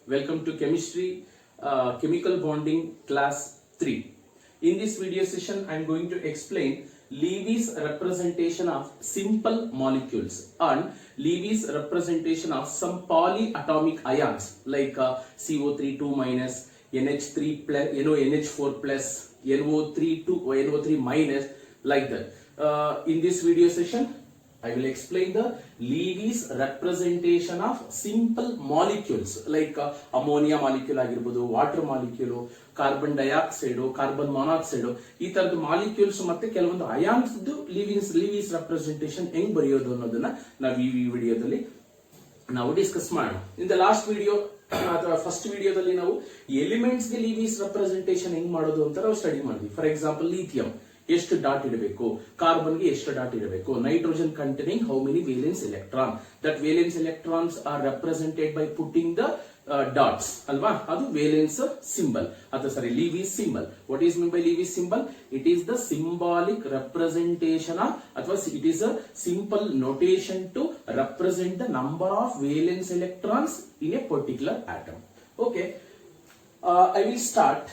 Welcome to chemistry chemical bonding class 3. In this video session I am going to explain Levy's representation of simple molecules and Levy's representation of some polyatomic ions like CO3 2 minus, NH3 plus, NH4 plus, NO3 2 or NO3 minus, like that. In this video session I will explain the Levy's representation of simple molecules like ammonia molecule ಆಗಿರಬಹುದು, water molecule, carbon dioxide, carbon monoxide, ಈ ತರದ molecules ಮತ್ತೆ ಕೆಲವೊಂದು ions Levy's representation ಹೆಂಗ್ ಬರೆಯೋದು ಅನ್ನೋದನ್ನ ನಾವು ಈ ವಿಡಿಯೋದಲ್ಲಿ ನಾವು ಡಿಸ್ಕಸ್ ಮಾಡೋಣ. ಇನ್ ದ ಲಾಸ್ಟ್ ವಿಡಿಯೋ ಅಥವಾ ಫಸ್ಟ್ ವಿಡಿಯೋದಲ್ಲಿ ನಾವು ಎಲಿಮೆಂಟ್ಸ್ ಗೆ Levy's representation ಹೆಂಗ್ ಮಾಡೋದು ಅಂತ ನಾವು ಸ್ಟಡಿ ಮಾಡಿದ್ವಿ. ಫಾರ್ ಎಕ್ಸಾಂಪಲ್ ಲಿಥಿಯಂ ಎಷ್ಟು ಡಾಟ್ ಇಡಬೇಕು, ಕಾರ್ಬನ್ ಗೆ ಎಷ್ಟು ಡಾಟ್ ಇಡಬೇಕು, nitrogen containing how many valence electron, that valence electrons are represented by putting the dots ಅಲ್ವಾ, ಅದು ವೇಲೆನ್ಸ್ ಸಿಂಬಲ್ ಅಥವಾ sorry Levy's symbol. What is mean by Levy's symbol? It is the symbolic representation of ಅಥವಾ it is a simple notation to represent the number of valence electrons in a particular atom. Okay, I will start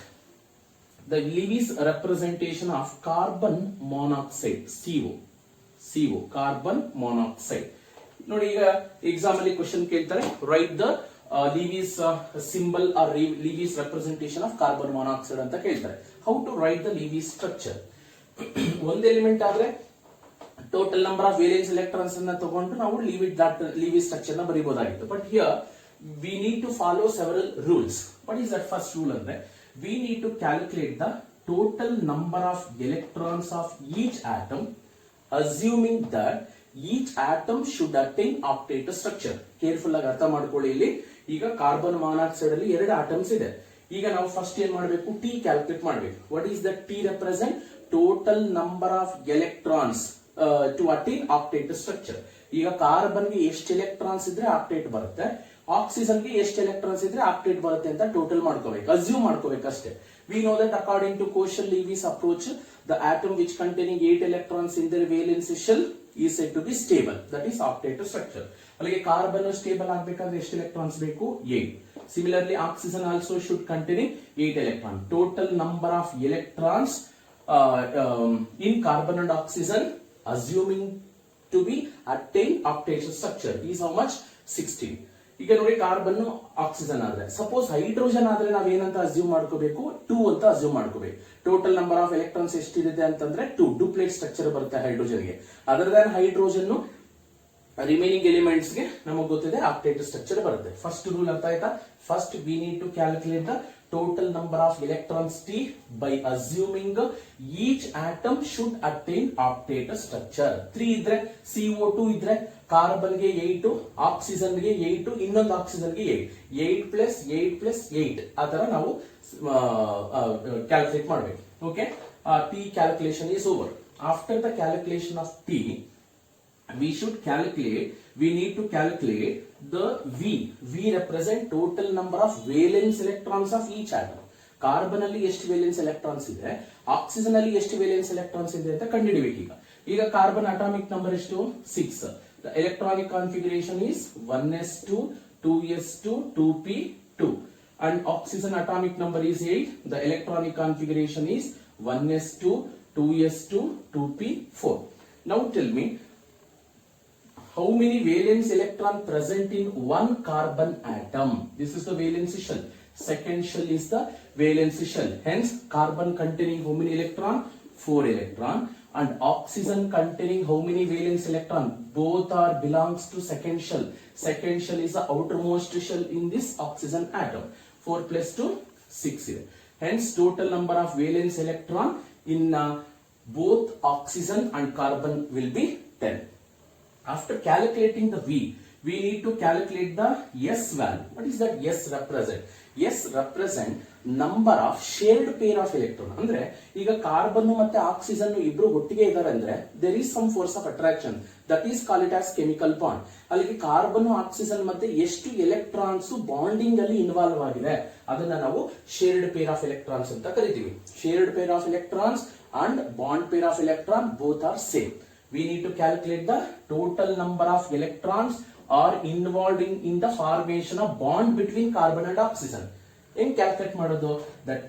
the Levy's representation of carbon monoxide, CO, carbon monoxide. ನೋಡಿ, ಈಗ exam ಅಲ್ಲಿ question ಕೇಳ್ತಾರೆ, right the Levy's symbol or Levy's representation of carbon monoxide ಅಂತ ಕೇಳ್ತಾರೆ. How to write the Levy's structure? ಒಂದು element ಆದ್ರೆ total number of valence electrons ಅನ್ನ ತಗೊಂಡು ನಾವು Levy's structure ನ ಬರೀಬಹುದಾಗಿತ್ತು. But here we need to follow several rules. What is that first rule ಅಂದ್ರೆ, we need to calculate the total number of electrons of each atom, assuming that each atom should attain octet structure. Careful ಆಗಿ ಅರ್ಥ ಮಾಡ್ಕೊಳ್ಳಿ. ಇಲ್ಲಿ ಈಗ carbon monoxide ಅಲ್ಲಿ ಎರಡು atoms ಇದೆ. ಈಗ ನಾವು ಫಸ್ಟ್ ಏನ್ ಮಾಡಬೇಕು, ಟಿ ಕ್ಯಾಲ್ಕುಲೇಟ್ ಮಾಡಬೇಕು. What is the T represent? Total number of electrons to attain octet structure. ಈಗ ಕಾರ್ಬನ್ ಗೆ ಎಷ್ಟು ಎಲೆಕ್ಟ್ರಾನ್ಸ್ ಇದ್ರೆ ಆಕ್ಟೇಟ್ ಬರುತ್ತೆ, ಆಕ್ಸಿಜನ್ ಗೆ ಎಷ್ಟು ಎಲೆಕ್ಟ್ರಾನ್ಸ್ ಇದ್ರೆ ಆಕ್ಟೇಟ್ ಬರುತ್ತೆ ಅಂತ ಟೋಟಲ್ ಮಾಡ್ಕೋಬೇಕು, ಅಸ್ಯೂಮ್ ಮಾಡ್ಕೋಬೇಕು ಅಷ್ಟೇ. We know that according to Kossel Levy's approach, the atom which containing 8 electrons in their valence shell is said to be stable, that is octet structure. ಅಲ್ಲಿಗೆ carbon stable ಆಗಬೇಕಾದ್ರೆ ಎಷ್ಟು electrons ಬೇಕು? 8. Similarly, oxygen also should containing 8 electrons. Total number of electrons in carbon and oxygen assuming to be attain octet structure is how much? 16. ಈಗ ನೋಡಿ, carbon oxygen ಆದ್ರೆ, suppose hydrogen ಆದ್ರೆ ನಾವೇನಂತ assume ಮಾಡ್ಕೋಬೇಕು? 2 ಅಂತ ಅಸ್ಯೂಮ್ ಮಾಡ್ಕೋಬೇಕು. ಟೋಟಲ್ ನಂಬರ್ ಆಫ್ ಎಲೆಕ್ಟ್ರಾನ್ಸ್ ಎಷ್ಟಿದೆ ಅಂತಂದ್ರೆ 2 ಡುಪ್ಲೇಟ್ ಸ್ಟ್ರಕ್ಚರ್ ಬರುತ್ತೆ ಹೈಡ್ರೋಜನ್ ಗೆ. Other than hydrogen remaining elements ಗೆ ನಮಗೆ ಗೊತ್ತಿದೆ ಆಕ್ಟೇಟ್ ಸ್ಟ್ರಕ್ಚರ್ ಬರುತ್ತೆ. ಫಸ್ಟ್ ರೂಲ್ ಅರ್ಥ ಆಯ್ತಾ? First we need to calculate the total number of electrons T by assuming each atom should attain octet structure. 3 ಇದ್ರೆ CO2 ಇದ್ರೆ ಕಾರ್ಬನ್ ಗೆ 8, ಆಕ್ಸಿಜನ್ ಗೆ 8, ಇನ್ನೊಂದು ಆಕ್ಸಿಜನ್ ಗೆ 8, 8 ಪ್ಲಸ್ 8 ಪ್ಲಸ್ 8 ಆತರ ನಾವು ಕ್ಯಾಲ್ಕುಲೇಟ್ ಮಾಡಬೇಕು. Okay, T calculation is over. After the calculation of T, we need to calculate the V. V represent total number of valence electrons of each atom. Carbon ಅಲ್ಲಿ ಎಷ್ಟು valence electrons ಇದೆ, oxygen ಅಲ್ಲಿ ಎಷ್ಟು valence electrons ಇದೆ ಅಂತ ಕಂಡುಹಿಡಿಬೇಕು. ಈಗ carbon atomic number ಎಷ್ಟು? 6. The electronic configuration is 1s2, 2s2, 2p2, and oxygen atomic number is 8. The electronic configuration is 1s2, 2s2, 2p4. Now tell me, how many valence electron present in one carbon atom? This is the valence shell. Second shell is the valence shell. Hence, carbon containing how many electron? 4 electron. And oxygen containing how many valence electron? Both are belongs to second shell. Second shell is the outermost shell in this oxygen atom. 4 plus 2, 6. Hence, total number of valence electron in both oxygen and carbon will be 10. After calculating the V, we need to calculate the S value. What is that S represent? S represent number of shared pair of electron. ಅಂದ್ರೆ ಈಗ carbon ಮತ್ತೆ oxygen ಇಬ್ರು ಒಟ್ಟಿಗೆ ಇದ್ದಾರೆ ಅಂದ್ರೆ there is some force of attraction, that is called it as chemical bond. ಅಲ್ಲಿಗೆ carbon oxygen ಮತ್ತೆ ಎಷ್ಟು ಎಲೆಕ್ಟ್ರಾನ್ಸ್ ಬಾಂಡಿಂಗ್ ಅಲ್ಲಿ ಇನ್ವಾಲ್ವ್ ಆಗಿದೆ ಅದನ್ನ ನಾವು shared pair of electrons ಅಂತ ಕರಿತೀವಿ. Shared pair of electrons and bond pair of electron both are same. We need to calculate the total number of electrons are involved in the formation of bond between carbon and oxygen. In calculate ಮಾಡೋದು that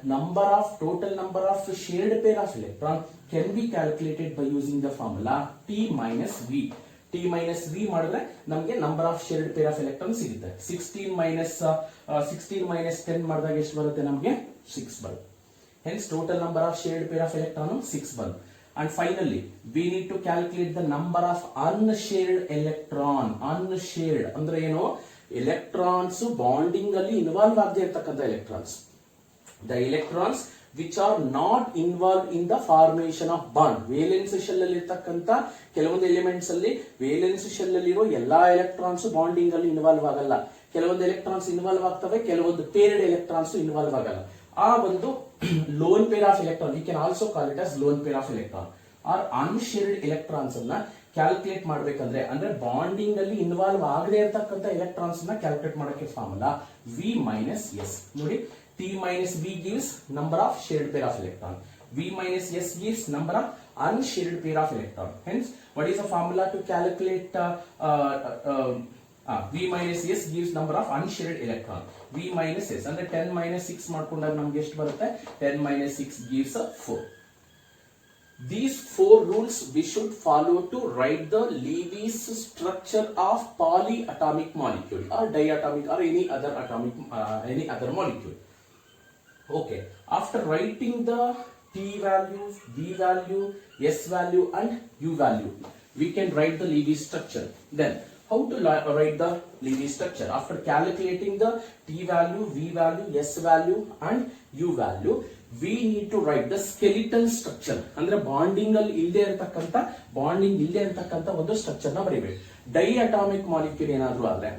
total number of shared pair of electron can be calculated by using the formula T minus V. T minus V ಮಾಡಿದ್ರೆ ನಮಗೆ number of shared pair of electron ಸಿಗುತ್ತೆ. 16 minus 10 ಮಾಡಿದಾಗ ಎಷ್ಟು ಬರುತ್ತೆ ನಮಗೆ 6 ಬರುತ್ತೆ. Hence total number of shared pair of electron 6 ಬರುತ್ತೆ. And finally we need to calculate the number of unshared electron. Unshared ಅಂದ್ರೆ ಏನು, ಎಲೆಕ್ಟ್ರಾನ್ಸ್ ಬಾಂಡಿಂಗ್ ಅಲ್ಲಿ ಇನ್ವಾಲ್ವ್ ಆಗದೆ ಇರತಕ್ಕಂತ electrons. The electrons which are not involve in the formation of bond. Valence shell ಅಲ್ಲಿ ಇರ್ತಕ್ಕಂತ ಕೆಲವೊಂದು elements ಅಲ್ಲಿ ವೇಲೆನ್ಸ್ ಶೆಲ್ ಅಲ್ಲಿರೋ ಎಲ್ಲಾ ಎಲೆಕ್ಟ್ರಾನ್ಸ್ ಬಾಂಡಿಂಗ್ ಅಲ್ಲಿ ಇನ್ವಾಲ್ವ್ ಆಗಲ್ಲ. ಕೆಲವೊಂದು ಎಲೆಕ್ಟ್ರಾನ್ಸ್ ಇನ್ವಾಲ್ವ್ ಆಗ್ತವೆ, ಕೆಲವೊಂದು ಪೇರ್ಡ್ ಎಲೆಕ್ಟ್ರಾನ್ಸ್ ಇನ್ವಾಲ್ವ್ ಆಗಲ್ಲ. ಆ ಒಂದು lone pair of electron, we can also call it as lone pair of electron or unshared electrons ಅನ್ನ ಕ್ಯಾಲ್ಕುಲೇಟ್ ಮಾಡ್ಬೇಕಂದ್ರೆ, ಅಂದ್ರೆ ಬಾಂಡಿಂಗ್ ಅಲ್ಲಿ ಇನ್ವಾಲ್ವ್ ಆಗದೆ ಇರತಕ್ಕಂತ ಎಲೆಕ್ಟ್ರಾನ್ಸ್ ನ ಕ್ಯಾಲ್ಕುಲೇಟ್ ಮಾಡಕ್ಕೆ ಫಾರ್ಮುಲಾ V minus S. ನೋಡಿ, T minus V gives number of shared pair of electron. V minus S gives number of unshared pair of electron. Hence, what is the formula to calculate V minus S gives number of unshared electron. V minus S ಅಂದ್ರೆ 10 minus 6 ಮಾಡ್ಕೊಂಡಾಗ ನಮ್ಗೆ ಎಷ್ಟು ಬರುತ್ತೆ? 10 minus 6 gives 4. These 4 rules we should follow to write the Levy's structure of polyatomic molecule or diatomic or any other molecule. Okay, after writing the T value, V value, S value and U value, we can write the Levy structure. Then how to write the Levy structure? After calculating the T value, V value, S value and U value, we need to write the skeletal structure. ಅಂದ್ರೆ bonding ಅಲ್ಲಿ ಇಲ್ಲದೆ ಇರತಕ್ಕಂತ ಒಂದು structure ನ ಬರೀಬೇಕು. ಡೈಅಟಾಮಿಕ್ molecule ಏನಾದ್ರೂ ಆದ್ರೆ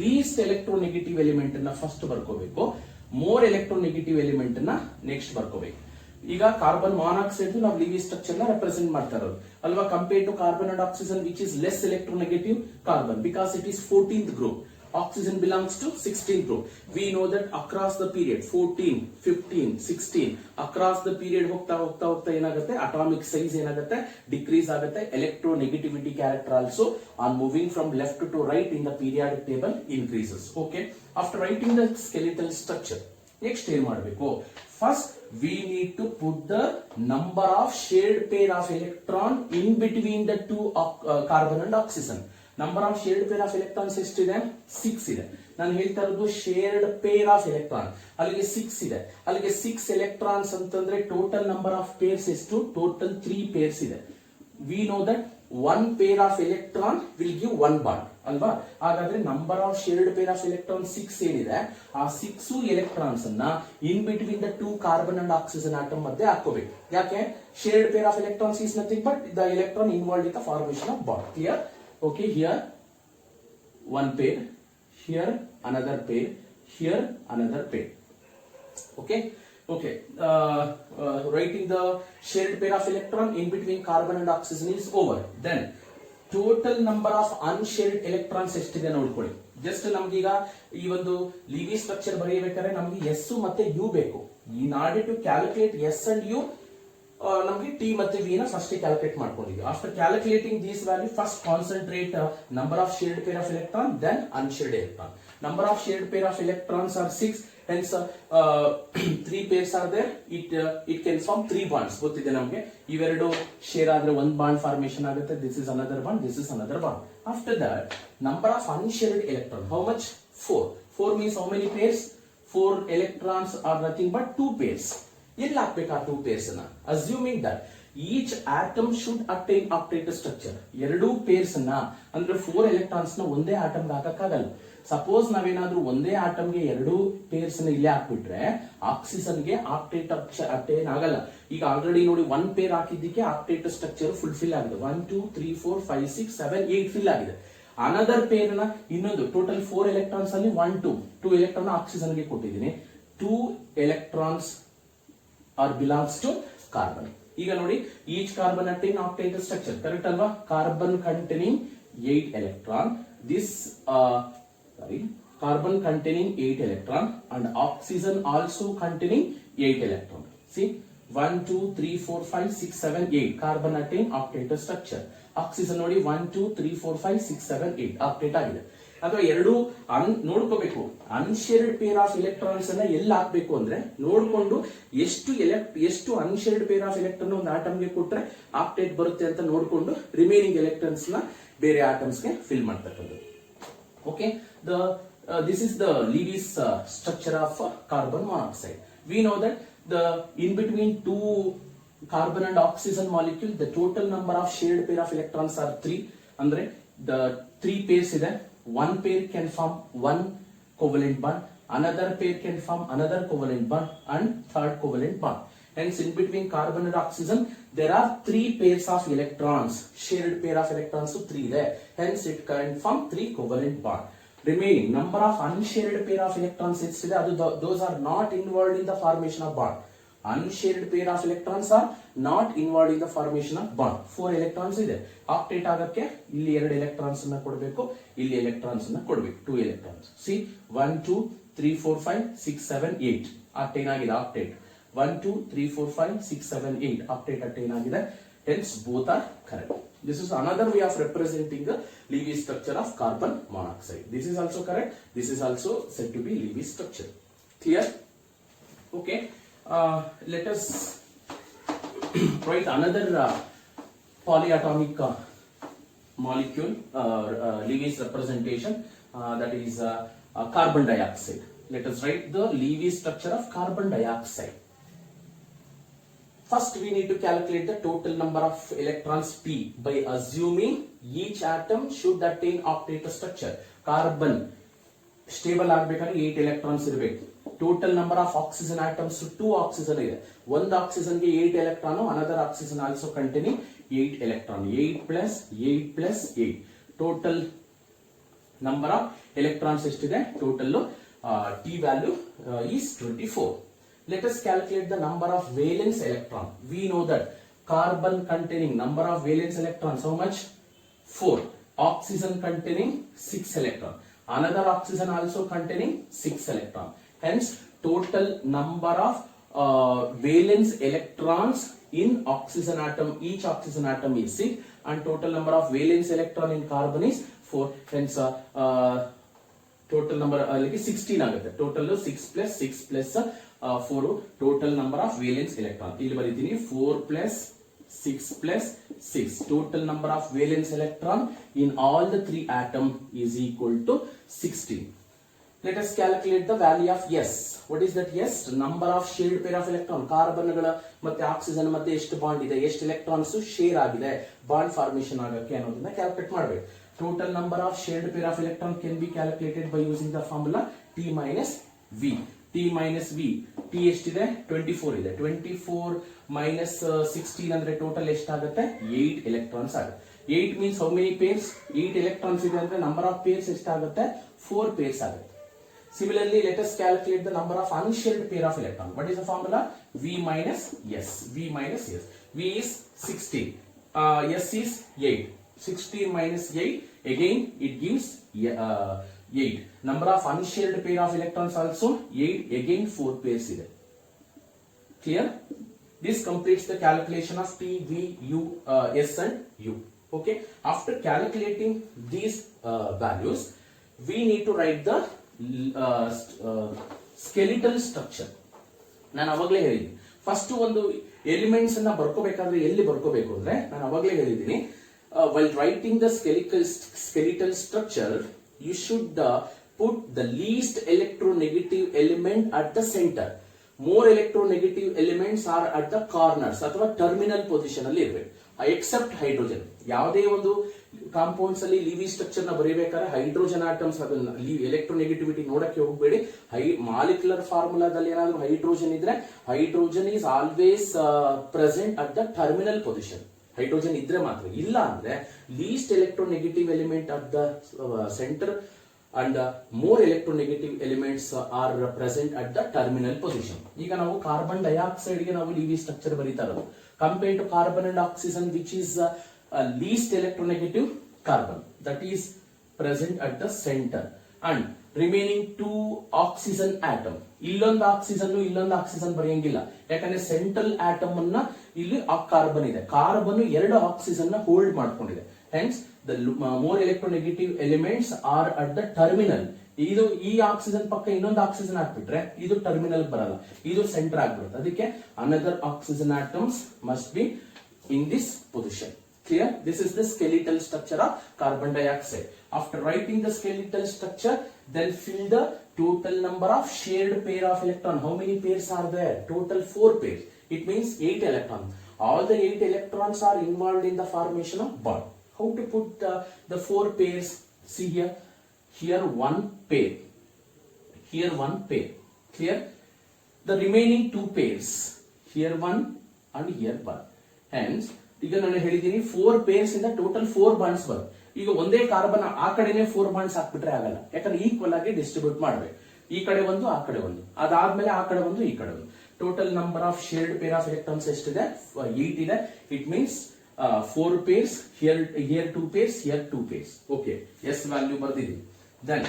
least electronegative element ನ ಫಸ್ಟ್ ಬರ್ಕೋಬೇಕು, ಮೋರ್ ಎಲೆಕ್ಟ್ರೋನೆಗೆಟಿವ್ ಎಲಿಮೆಂಟ್ ನ ನೆಕ್ಸ್ಟ್ ಬರ್ಕೋಬೇಕು. ಈಗ ಕಾರ್ಬನ್ ಮಾನಾಕ್ಸೈಡ್ ನಾವು ಲಿವಿ ಸ್ಟ್ರಕ್ಚರ್ ನ ರೆಪ್ರೆಸೆಂಟ್ ಮಾಡ್ತಾ ಇರೋದು ಅಲ್ವಾ, compare to carbon and oxygen which is less electronegative carbon because it is 14th group. Oxygen belongs to 16th group. We know that across the period 14, 15, 16 across the period ಹೋಗ್ತಾ ಏನಾಗುತ್ತೆ, atomic size ಏನಾಗುತ್ತೆ, decrease ಆಗುತ್ತೆ. Electronegativity character also on moving from left to right in the periodic table increases. Okay, after writing the skeletal structure next ಏನ್ ಮಾಡಬೇಕು? First we need to put the number of shared pair of electron in between the two carbon and oxygen. Number of shared pair of electrons ಎಷ್ಟಿದೆ? 6 ಇದೆ. ನಾನು ಹೇಳ್ತಾ ಇರೋದು ಶೇರ್ಡ್ pair of electron, ಅಲ್ಲಿಗೆ 6 ಇದೆ. ಅಲ್ಲಿಗೆ 6 ಎಲೆಕ್ಟ್ರಾನ್ಸ್ ಅಂತಂದ್ರೆ ಟೋಟಲ್ ನಂಬರ್ ಆಫ್ ಪೇರ್ಸ್ ಎಷ್ಟು? ಟೋಟಲ್ 3 ಪೇರ್ಸ್ ಇದೆ. We know that 1 pair of electron will give 1 bond ಅಲ್ವಾ. ಹಾಗಾದ್ರೆ number of shared pair of electron 6 ಏನಿದೆ, ಆ 6 ಎಲೆಕ್ಟ್ರಾನ್ಸ್ ಅನ್ನ in between the 2 carbon and oxygen atom ಮಧ್ಯೆ ಹಾಕೋಬೇಕು. ಯಾಕೆ? Shared pair of electrons is nothing but the electron involved in the formation of bond. Clear? Okay, here 1 pair, here another pair, here another pair. Okay, writing the shared pair of electron in between carbon and oxygen is over. Then total number of unshared electrons ಎಷ್ಟಿದೆ ನೋಡ್ಕೊಳ್ಳಿ. Just ನಮ್ಗೀಗ ಈ ಒಂದು Livy structure ಬರೆಯಬೇಕಾದ್ರೆ ನಮ್ಗೆ S ಮತ್ತೆ U ಬೇಕು. In order to calculate S and U, ನಮಗೆ T ಮತ್ತೆ V ನ ಫಸ್ಟ್ ಕ್ಯಾಲ್ಕುಲೇಟ್ ಮಾಡ್ಕೊಂಡಿದ್ವಿ. After calculating these value, first concentrate number of shared pair of electron, then unshared electron. Number of shared pair of electrons are 6, hence 3 pairs are there. It can form 3 bonds. ಗೊತ್ತಿದೆ ನಮಗೆ, ಇವೆರಡು share ಆದ್ರೆ 1 bond formation ಆಗುತ್ತೆ. This is another bond, this is another bond. After that number of unshared electron, how much? 4. 4 means how many pairs? 4 electrons are nothing but 2 pairs. ಎಲ್ಲಿ ಹಾಕ್ಬೇಕು ಆ 2 pairs ಅನ್ನ? Assuming that each atom should attain octet structure. 2 pairs ಅನ್ನ ಅಂದ್ರೆ 4 electrons ನ ಒಂದೇ ಆಟಮ್ಗೆ ಹಾಕಕ್ಕಾಗಲ್ಲ. Suppose ನಾವೇನಾದ್ರೂ ಒಂದೇ ಆಟಮ್ಗೆ 2 pairs ನ ಇಲ್ಲೇ ಹಾಕ್ಬಿಟ್ರೆ ಆಕ್ಸಿಜನ್ಗೆ ಆಕ್ಟೇಟ್ ಅಟೈನ್ ಆಗಲ್ಲ. ಈಗ ಆಲ್ರೆಡಿ ನೋಡಿ 1 pair ಹಾಕಿದ್ದಕ್ಕೆ ಆಕ್ಟೇಟ್ ಸ್ಟ್ರಕ್ಚರ್ ಫುಲ್ಫಿಲ್ ಆಗಿದೆ. 1 2 3 4 5 6 7 8 ಫಿಲ್ ಆಗಿದೆ. ಅನದರ್ ಪೇರ್ ನ ಇನ್ನೊಂದು ಟೋಟಲ್ 4 ಎಲೆಕ್ಟ್ರಾನ್ಸ್ ಅಲ್ಲಿ 1 2 ಎಲೆಕ್ಟ್ರಾನ್ ಆಕ್ಸಿಜನ್ಗೆ ಕೊಟ್ಟಿದ್ದೀನಿ. 2 electrons or belongs to carbon. ಈಗ ನೋಡಿ, each carbon attain octet structure, correct ಅಲ್ವಾ? Carbon containing 8 electron, this carbon containing 8 electron and oxygen also containing 8 electron. See, 1 2 3 4 5 6 7 8 carbon attain octet structure. Oxygen ನೋಡಿ 1 2 3 4 5 6 7 8 octet ಆಗಿದೆ. ಅಥವಾ ಎರಡು ನೋಡ್ಕೋಬೇಕು. ಅನ್ಶೇರ್ಡ್ pair of electrons ಅನ್ನ ಎಲ್ಲಿ ಹಾಕ್ಬೇಕು ಅಂದ್ರೆ ನೋಡ್ಕೊಂಡು ಎಷ್ಟು ಅನ್ಶೇರ್ಡ್ ಪೇರ್ ಆಫ್ ಎಲೆಕ್ಟ್ರಾನ್ ಒಂದು ಆಟಮ್ಗೆ ಕೊಟ್ರೆ ಆಕ್ಟೇಟ್ ಬರುತ್ತೆ ಅಂತ ನೋಡ್ಕೊಂಡು ರಿಮೈನಿಂಗ್ ಎಲೆಕ್ಟ್ರಾನ್ಸ್ ನ ಬೇರೆ ಆಟಮ್ಸ್ ಗೆ ಫಿಲ್ ಮಾಡ್ತಕ್ಕಂಥದ್ದು. Okay, this is the Lewis structure of carbon monoxide. We know that in between two carbon and oxygen molecule, the total number of shared pair of electrons are 3. Andre the 3 pairs ide. One pair can form one covalent bond, another pair can form another covalent bond, and third covalent bond. Hence, in between carbon and oxygen, there are 3 pairs of electrons. Shared pair of electrons so 3 there. Hence, it can form 3 covalent bond. Remaining number of unshared pair of electrons ಎಷ್ಟಿದೆ ಅದು those are not involved in the formation of bond. Unshared pair of electrons are not involved in the formation of bond. 4 electrons ಇದೆ. Octet ಆಗಕ್ಕೆ ಇಲ್ಲಿ 2 electrons ಅನ್ನ ಕೊಡಬೇಕು, ಇಲ್ಲಿ electrons ಅನ್ನ ಕೊಡಬೇಕು, 2 electrons. See 1 2 3 4 5 6 7 8 ಆಕ್ಟೇನ್ ಆಗಿದೆ. ಆಕ್ಟೇಟ್ 1 2 3 4 5 6 7 8 ಆಕ್ಟೇಟ್ ಅಟೈನ್ ಆಗಿದೆ. Hence both are correct. This is another way of representing the Lewis structure of carbon monoxide. This is also correct. This is also said to be Lewis structure. Clear? Okay. Let us write another polyatomic molecule Lewis representation, that is carbon dioxide. Let us write the Lewis structure of carbon dioxide. First, we need to calculate the total number of electrons P by assuming each atom should attain octet structure. Carbon stable ಆಗಬೇಕಾದ್ರೆ 8 electrons ಇರಬೇಕು. Total number of oxygen atoms 2 oxygen ಇದೆ. ಒಂದು oxygen ಗೆ 8 electron, another oxygen also containing 8 electron. 8 plus 8 plus 8. Total number of electrons ಎಷ್ಟಿದೆ? Total T value is 24. Let us calculate the number of valence electron. We know that carbon containing number of valence electrons how much? 4. Oxygen containing 6 electron. Another oxygen also containing 6 electron. Hence total number of valence electrons in oxygen atom, each oxygen atom is 6, and total number of valence electron in carbon is 4. Hence total number like 16 ಆಗುತ್ತೆ. Total 6 plus 6 plus 4 total number of valence electron. ಇಲ್ಲಿ ಬರೀತೀನಿ 4 plus 6 plus 6. Total number of valence electron in all the 3 atom is equal to 16. Let us calculate the value of S. What is that S? Number of shared pair of electron. Carbon ಗಳ ಮತ್ತೆ oxygen ಮಧ್ಯೆ ಎಷ್ಟು bond ಇದೆ, ಎಷ್ಟು electrons share ಆಗಿದೆ bond formation ಆಗಕ್ಕೆ ಅನ್ನೋದನ್ನ calculate ಮಾಡಬೇಕು. Total number of shared pair of electron can be calculated by using the formula T minus V. T minus V. T ಎಷ್ಟಿದೆ? 24 ಇದೆ. 24 minus 16 ಅಂದ್ರೆ ಟೋಟಲ್ ಎಷ್ಟಾಗುತ್ತೆ? 8 electrons ಆಗುತ್ತೆ. 8 means how many pairs? 8 electrons ಇದೆ ಅಂದ್ರೆ number of pairs ಎಷ್ಟಾಗುತ್ತೆ? 4 pairs ಆಗುತ್ತೆ. Similarly, let us calculate the number of unshared pair of electron. What is the formula? V minus S. V minus S. V is 16. S is 8. 16 minus 8. Again, it gives 8. Number of unshared pair of electrons also 8. Again, 4 pairs ಇದೆ. Clear? This completes the calculation of T, V, U, S and U. Okay. After calculating these values, we need to write the skeletal structure. ನಾನು ಅವಾಗಲೇ ಹೇಳಿದ್ದೀನಿ, first ಒಂದು elements ಅನ್ನ ಬರ್ಕೋಬೇಕಾದ್ರೆ ಎಲ್ಲಿ ಬರ್ಕೋಬೇಕು ಅಂದ್ರೆ ನಾನು ಅವಾಗಲೇ ಹೇಳಿದ್ದೀನಿ, while writing the skeletal structure, you should put the least electronegative element at the center. More electronegative elements are at the corners ಅಥವಾ ಟರ್ಮಿನಲ್ ಪೊಸಿಷನ್ ಅಲ್ಲಿ ಇರಬೇಕು. Except hydrogen. ಯಾವುದೇ ಒಂದು ಕಾಂಪೌಂಡ್ಸ್ ಅಲ್ಲಿ ಲಿವಿಸ್ ಸ್ಟ್ರಕ್ಚರ್ ನ ಬರೀಬೇಕಾದ್ರೆ ಹೈಡ್ರೋಜನ್ ಆಟಮ್ಸ್ ಅದನ್ನ electronegativity ನೋಡಕ್ಕೆ ಹೋಗಬೇಡಿ. ಮಾಲಿಕ್ಯುಲರ್ ಫಾರ್ಮುಲಾದಲ್ಲಿ ಏನಾದ್ರು ಹೈಡ್ರೋಜನ್ ಇದ್ರೆ hydrogen is always present at the terminal position. Hydrogen ಇದ್ರೆ ಮಾತ್ರ, ಇಲ್ಲ ಅಂದ್ರೆ least electronegative element at the centre and more electronegative elements are present at the terminal position. ಈಗ ನಾವು ಕಾರ್ಬನ್ ಡೈಆಕ್ಸೈಡ್ ಗೆ ನಾವು ಲಿವಿ ಸ್ಟ್ರಕ್ಚರ್ ಬರೀತಾ ಇರೋದು compare to carbon and oxygen which is least electronegative carbon that is present at the center and remaining 2 oxygen atom. ಇಲ್ಲೊಂದು oxygen ಬರೆಯಂಗಿಲ್ಲ, ಯಾಕಂದ್ರೆ central atom ಅನ್ನ ಇಲ್ಲಿ ಕಾರ್ಬನ್ ಇದೆ. ಕಾರ್ಬನ್ 2 ಆಕ್ಸಿಜನ್ ನ ಹೋಲ್ಡ್ ಮಾಡ್ಕೊಂಡಿದೆ. Hence the more electronegative elements are at the terminal. ಇದು ಈ oxygen ಪಕ್ಕ ಇನ್ನೊಂದು ಆಕ್ಸಿಜನ್ ಹಾಕ್ಬಿಟ್ರೆ ಇದು ಟರ್ಮಿನಲ್ ಬರಲ್ಲ, ಇದು ಸೆಂಟರ್ ಆಗ್ಬಿಡುತ್ತೆ. ಅದಕ್ಕೆ another oxygen atoms must be in this position. Clear? This is the skeletal structure of carbon dioxide. After writing the skeletal structure, then fill the total number of shared pair of electron. How many pairs are there? Total 4 pairs. It means 8 electrons. All the 8 electrons are involved in the formation of bond. How to put the 4 pairs? See here. Here one pair. Here one pair. Clear? The remaining 2 pairs. Here one and here one. Hence, ಈಗ ನಾನು ಹೇಳಿದ್ದೀನಿ 4 pairs ಇಂದ total 4 bonds ಬರುತ್ತೆ. ಈಗ ಒಂದೇ carbon ಆ ಕಡೆನೆ 4 bonds ಹಾಕ್ಬಿಟ್ರೆ ಆಗಲ್ಲ, ಯಾಕಂದ್ರೆ ಈಕ್ವಲ್ ಆಗಿ ಡಿಸ್ಟ್ರಿಬ್ಯೂಟ್ ಮಾಡಬೇಕು. ಈ ಕಡೆ ಒಂದು ಆ ಕಡೆ ಒಂದು, ಅದಾದ್ಮೇಲೆ ಆ ಕಡೆ ಒಂದು ಈ ಕಡೆ ಒಂದು. Total number of shared pair of electrons ಎಷ್ಟಿದೆ? 8 ಇದೆ. It means 4 pairs, here 2 pairs, here 2 pairs. Okay, S value ಬರ್ದಿದ್ದೀನಿ. Then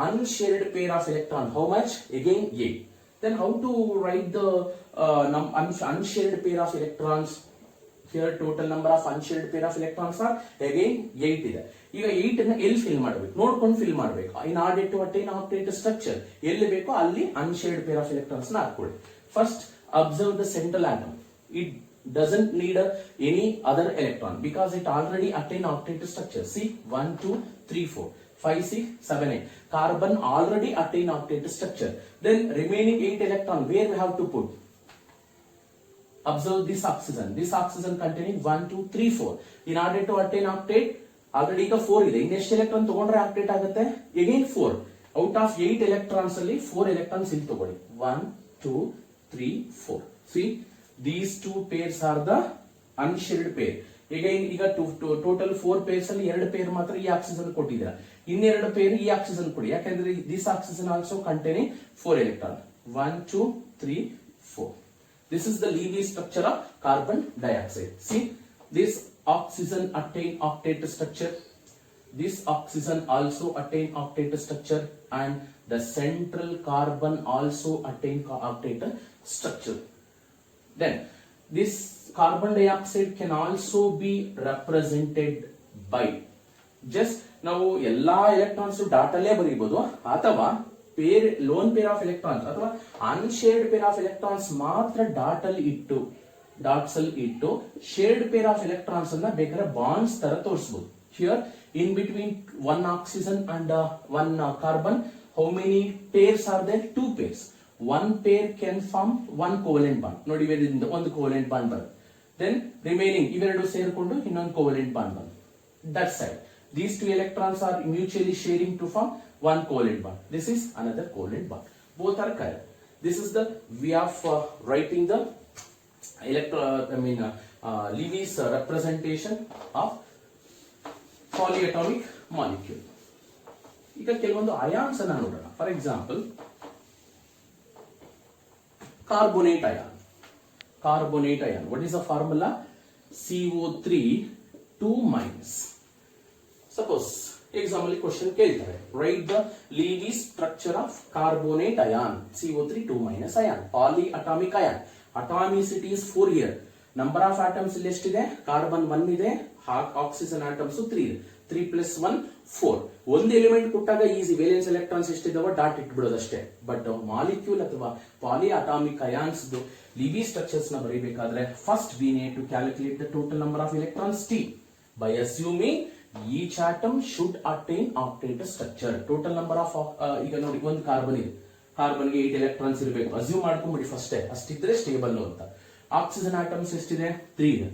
unshared pair of electron, how much? Again 8. Then how to write the unshared pair of electrons? Here total number of unshared pair of electrons are again 8 ಇದೆ. ಈಗ 8 ಅನ್ನು ಎಲ್ಲಿ fill ಮಾಡಬೇಕು? ನೋಡ್ಕೊಂಡು fill ಮಾಡಬೇಕು. in order to attain octet structure ಎಲ್ಲಿ ಬೇಕೋ ಅಲ್ಲಿ unshared pair of electrons ನ ಹಾಕೊಳ್ಳಿ. First observe the central atom. It doesn't need any other electron because it already attained octet structure. See 1 2 3 4 5 6 7 8. Carbon already attained octet structure. Then remaining 8 electron where we have to put? Observe this oxygen. This oxygen containing 1 2 3 4. In order to attain octet, already ಈಗ 4 ಇದೆ. ಇನ್ನೆಷ್ಟು electron ತಗೊಂಡ್ರೆ octet ಆಗುತ್ತೆ? Again 4. Out of 8 electrons ಅಲ್ಲಿ 4 electrons ಇಲ್ಲಿ ತಗೊಳ್ಳಿ. 1 2 3 4. See, these 2 pairs are the unshared pair. ಈಗ total 4 pairs ಅಲ್ಲಿ 2 pair ಮಾತ್ರ ಈ ಆಕ್ಸಿಜನ್ ಕೊಟ್ಟಿದ್ದೀರಾ. ಇನ್ನೆರಡು ಪೇರ್ ಈ ಆಕ್ಸಿಜನ್ ಕೊಡಿ, ಯಾಕಂದ್ರೆ this oxygen also containing 4 electron. 1 2 3 4. This is the Levy structure of carbon dioxide. See, this oxygen attain octet structure. This oxygen also attain octet structure, and the central carbon also attain octet structure. Then this carbon dioxide can also be represented by just ನಾವು ಎಲ್ಲಾ electrons dot ಅಲ್ಲೇ ಬರೀಬಹುದು, ಅಥವಾ pair lone pair of electrons ಅಥವಾ unshared pair of electrons ಮಾತ್ರ dots ಅಲ್ಲಿ ಇಟ್ಟು ಶೇರ್ಡ್ pair of electrons ಅನ್ನ ಬೇಕಾದ್ರೆ ಬಾಂಡ್ಸ್ ತರ ತೋರಿಸಬಹುದು. Here in between 1 oxygen and 1 carbon, how many pairs are there? 2 pairs. 1 pair can form 1 covalent bond. ನೋಡಿ ಇವೆರಡರಿಂದ ಒಂದು covalent bond ಬರುತ್ತೆ. Then remaining ಇವೆರಡು ಸೇರಿಕೊಂಡು ಇನ್ನೊಂದು covalent bond ಬರುತ್ತೆ. That side, these 2 electrons are mutually sharing to form 1 covalent bond. This is another covalent bond. Both are correct. This is the way of writing the Levy's representation of polyatomic molecule. ಈಗ ಕೆಲವೊಂದು ions ಅನ್ನು ನೋಡೋಣ. For example carbonate ion. Carbonate ion. What is the formula? CO3 2-. Suppose example question ಕೇಳ್ತಾರೆ. Write the Levy structure of carbonate ion. CO3 2- ion. Polyatomic ion. Atomicity is 4 here. Number of atoms ಇಲ್ಲಿ ಎಷ್ಟಿದೆ? Carbon 1 ಇದೆ, oxygen atoms 3 ಇದೆ. 3 + 1 4. ಒಂದು element ಕೊಟ್ಟಾಗ easy valence electrons ಎಷ್ಟಿದಾವ dot ಇಟ್ಬಿಡೋದಷ್ಟೇ. But molecule ಅಥವಾ ಪಾಲಿಅಟಾಮಿಕ್ ಅಯಾನ್ಸ್ ಲಿವಿ ಸ್ಟ್ರಕ್ಚರ್ಸ್ ನ ಬರೀಬೇಕಾದ್ರೆ first we need to calculate the total number of electrons T by assuming each atom should attain octet structure. Total number of ಈಗ ನೋಡಿ ಒಂದು carbon ಇದೆ, ಕಾರ್ಬನ್ಗೆ 8 ಎಲೆಕ್ಟ್ರಾನ್ಸ್ ಇರಬೇಕು. ಅಸ್ಯೂಮ್ ಮಾಡ್ಕೊಂಡ್ಬಿಡಿ ಫಸ್ಟ್, ಅಷ್ಟಿದ್ರೆ ಸ್ಟೇಬಲ್ ಅಂತ. ಆಕ್ಸಿಜನ್ ಆಟಮ್ಸ್ ಎಷ್ಟಿದೆ? 3 ಇದೆ.